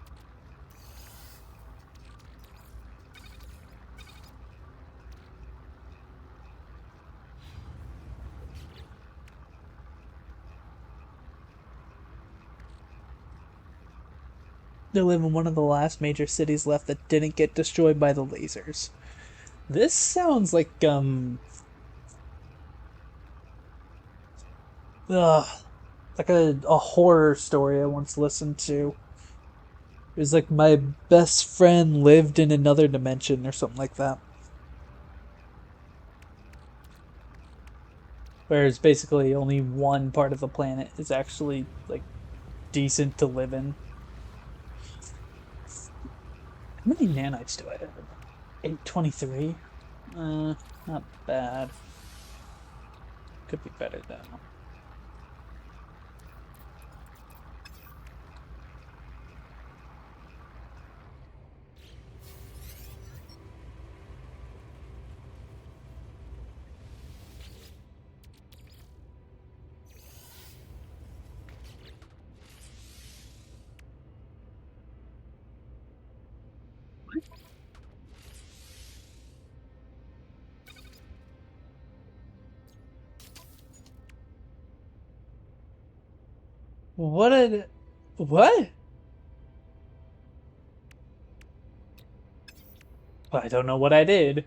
They live in one of the last major cities left that didn't get destroyed by the lasers. This sounds like, ugh, like a horror story I once listened to. It was like my best friend lived in another dimension or something like that. Whereas basically only one part of the planet is actually like decent to live in. How many nanites do I have? 823? Not bad. Could be better though. What did... What? I don't know what I did.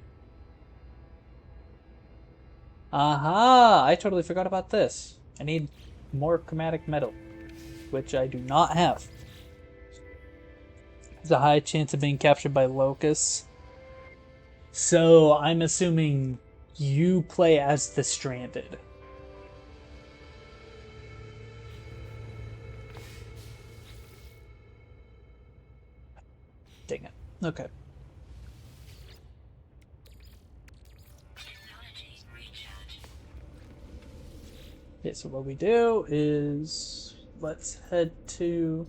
Aha! I totally forgot about this. I need more chromatic metal, which I do not have. There's a high chance of being captured by locusts. So I'm assuming you play as the stranded. Dang it. Okay. Okay, so what we do is let's head to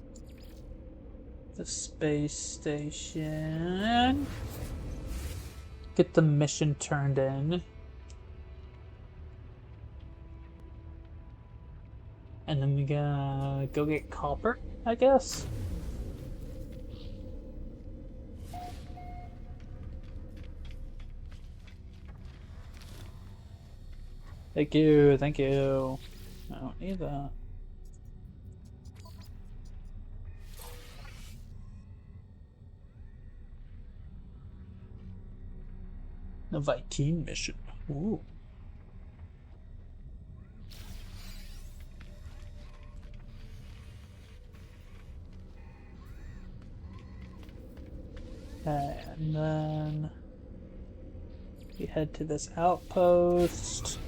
the space station. Get the mission turned in. And then we gotta go get copper, I guess. Thank you, thank you. I don't need that. The Viking mission. Ooh. And then we head to this outpost.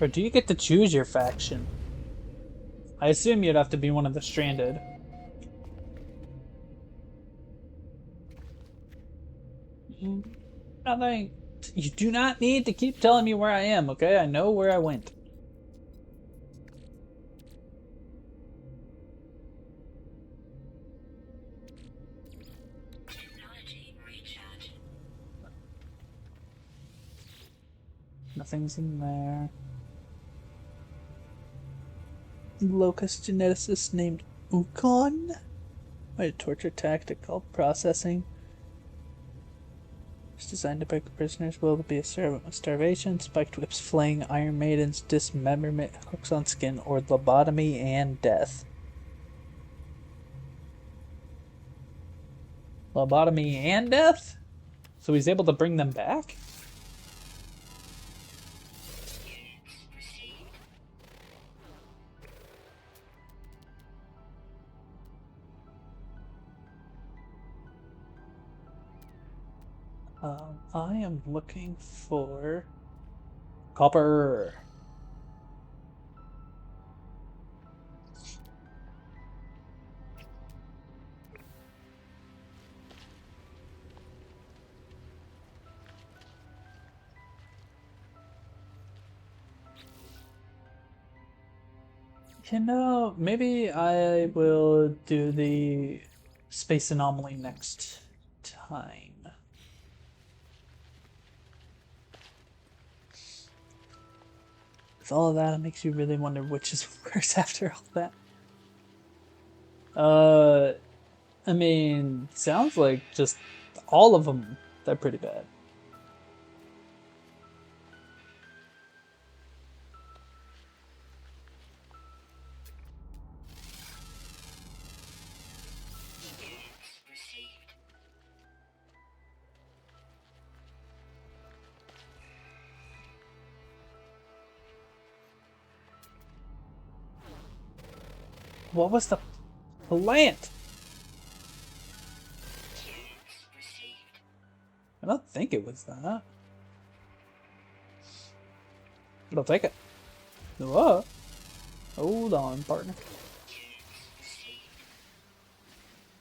Or do you get to choose your faction? I assume you'd have to be one of the stranded. Nothing. You do not need to keep telling me where I am, okay? I know where I went. Nothing's in there. Locust geneticist named Ukon? What a torture tactic called processing. It's designed to break the prisoner's will to be a starvation, spiked whips, flaying, Iron Maidens, dismemberment, hooks on skin, or lobotomy and death. Lobotomy and death? So he's able to bring them back? I am looking for copper. You know, maybe I will do the space anomaly next time. With all of that, it makes you really wonder which is worse after all that. I mean, sounds like just all of them, they're pretty bad. What was the plant? I don't think it was that. But I'll take it. Whoa. Hold on, partner.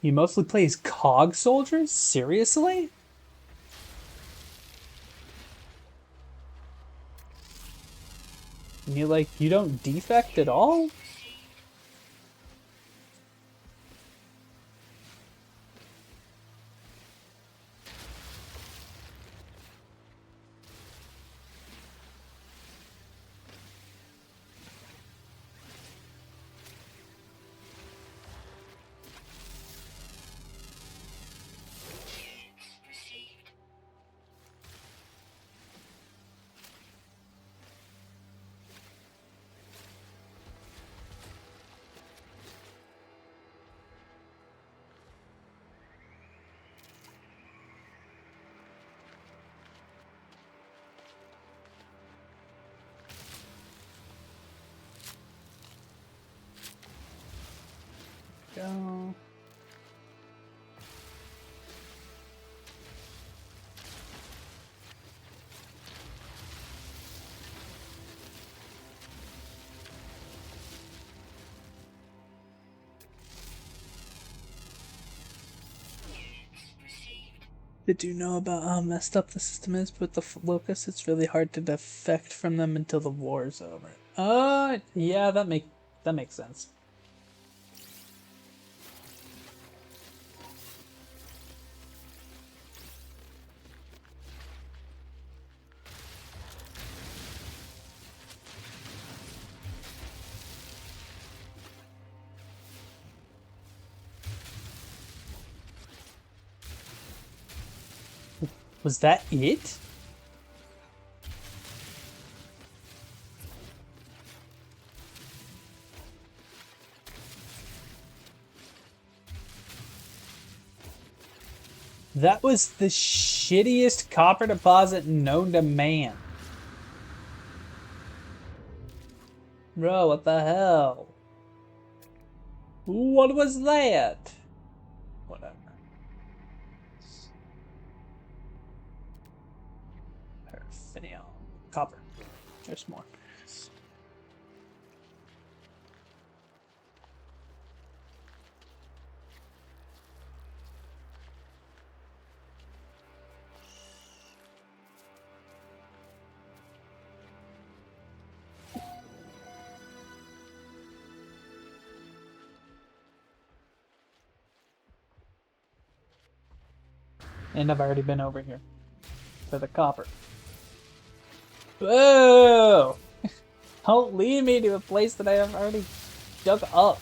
He mostly plays COG soldiers? Seriously? And you don't defect at all? Go. Did you know about how messed up the system is with the locusts? It's really hard to defect from them until the war's over. Yeah, that makes sense. Was that it? That was the shittiest copper deposit known to man. Bro, what the hell? What was that? Whatever. Perfidium. Copper. There's more. And I've already been over here for the copper. Whoa! Don't lead me to a place that I have already dug up.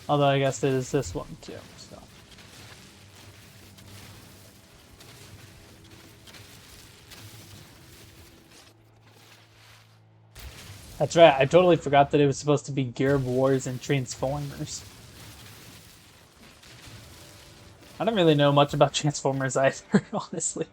Although I guess there's this one too, so. That's right, I totally forgot that it was supposed to be Gear of Wars and Transformers. I don't really know much about Transformers either, honestly.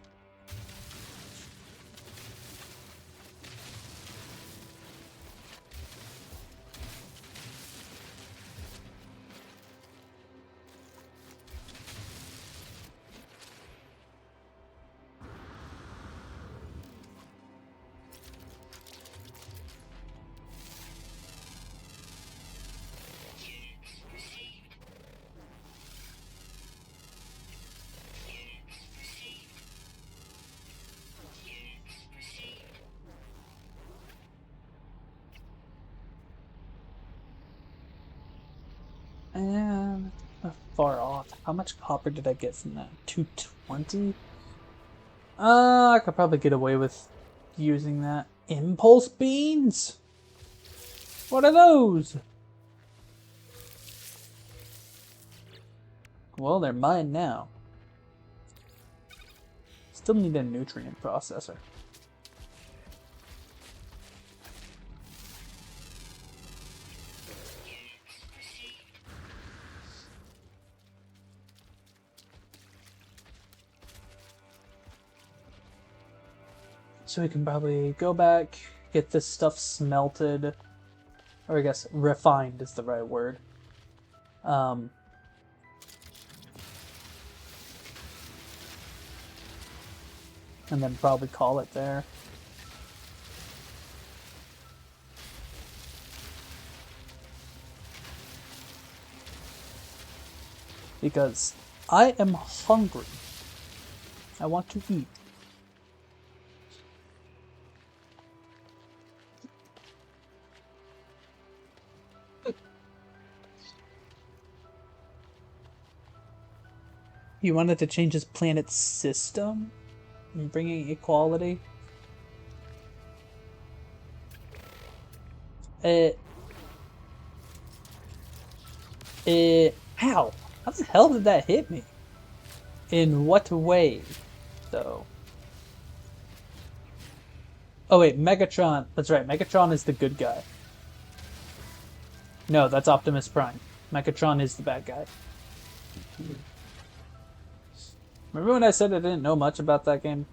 And far off. How much copper did I get from that? 220? I could probably get away with using that. Impulse beans? What are those? Well, they're mine now. Still need a nutrient processor. So we can probably go back, get this stuff smelted, or I guess refined is the right word. And then probably call it there. Because I am hungry. I want to eat. You wanted to change his planet's system? And bringing equality? How? How the hell did that hit me? In what way, though? Oh wait, Megatron. That's right, Megatron is the good guy. No, that's Optimus Prime. Megatron is the bad guy. Remember when I said I didn't know much about that game?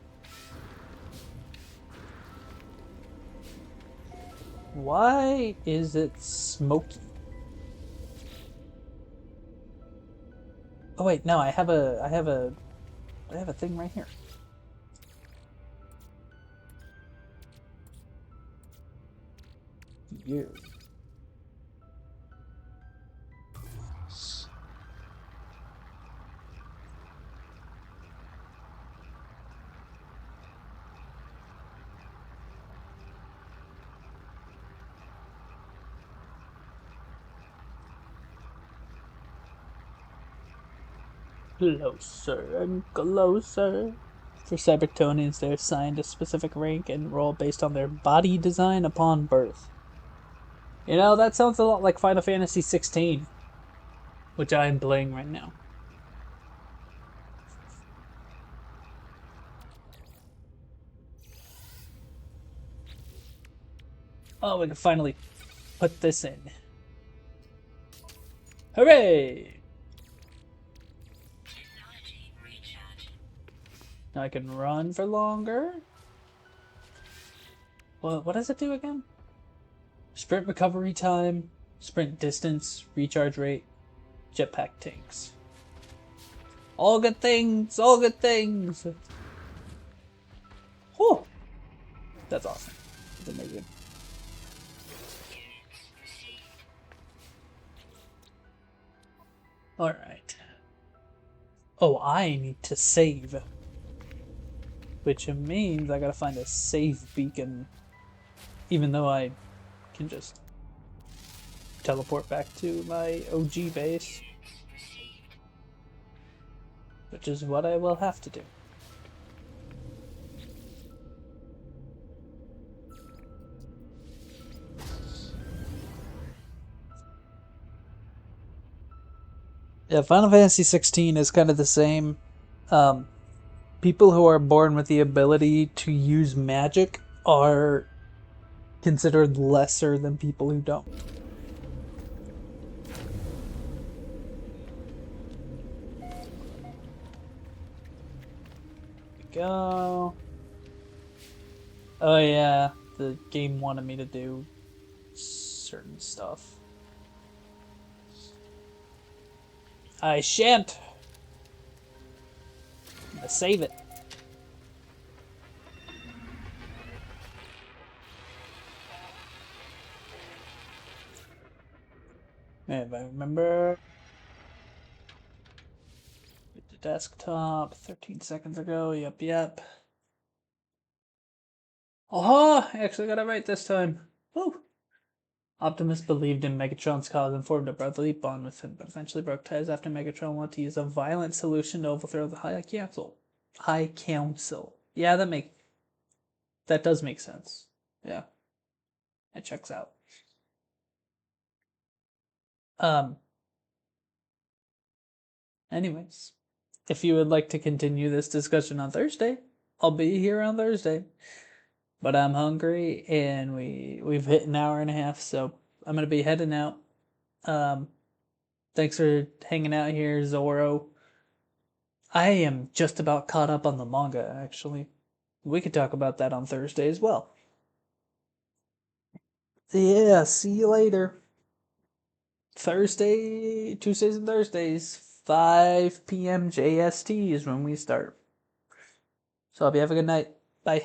Why is it smoky? Oh wait, no, I have a thing right here. You. Closer and closer. For Cybertonians, they're assigned a specific rank and role based on their body design upon birth. You know, that sounds a lot like Final Fantasy 16, which I am playing right now. Oh, we can finally put this in. Hooray! Now I can run for longer. Well, what does it do again? Sprint recovery time, sprint distance, recharge rate, jetpack tanks. All good things, all good things. Whew. That's awesome. That's amazing. Alright. Oh, I need to save. Which means I gotta find a save beacon. Even though I can just teleport back to my OG base. Which is what I will have to do. Yeah, Final Fantasy 16 is kind of the same. People who are born with the ability to use magic are considered lesser than people who don't. Go. Oh yeah, the game wanted me to do certain stuff. I shan't. I'm gonna save it. If I remember. The desktop 13 seconds ago. Yep. Oh, I actually got it right this time. Woo! Optimus believed in Megatron's cause and formed a brotherly bond with him, but eventually broke ties after Megatron wanted to use a violent solution to overthrow the High Council. High Council. Yeah, that does make sense. Yeah, it checks out. Um. Anyways, if you would like to continue this discussion on Thursday, I'll be here on Thursday. But I'm hungry and we've hit an hour and a half, so I'm gonna be heading out. Um, thanks for hanging out here, Zoro. I am just about caught up on the manga, actually. We could talk about that on Thursday as well. Yeah, see you later. Tuesdays and Thursdays, 5 p.m. JST is when we start. So I hope you have a good night. Bye.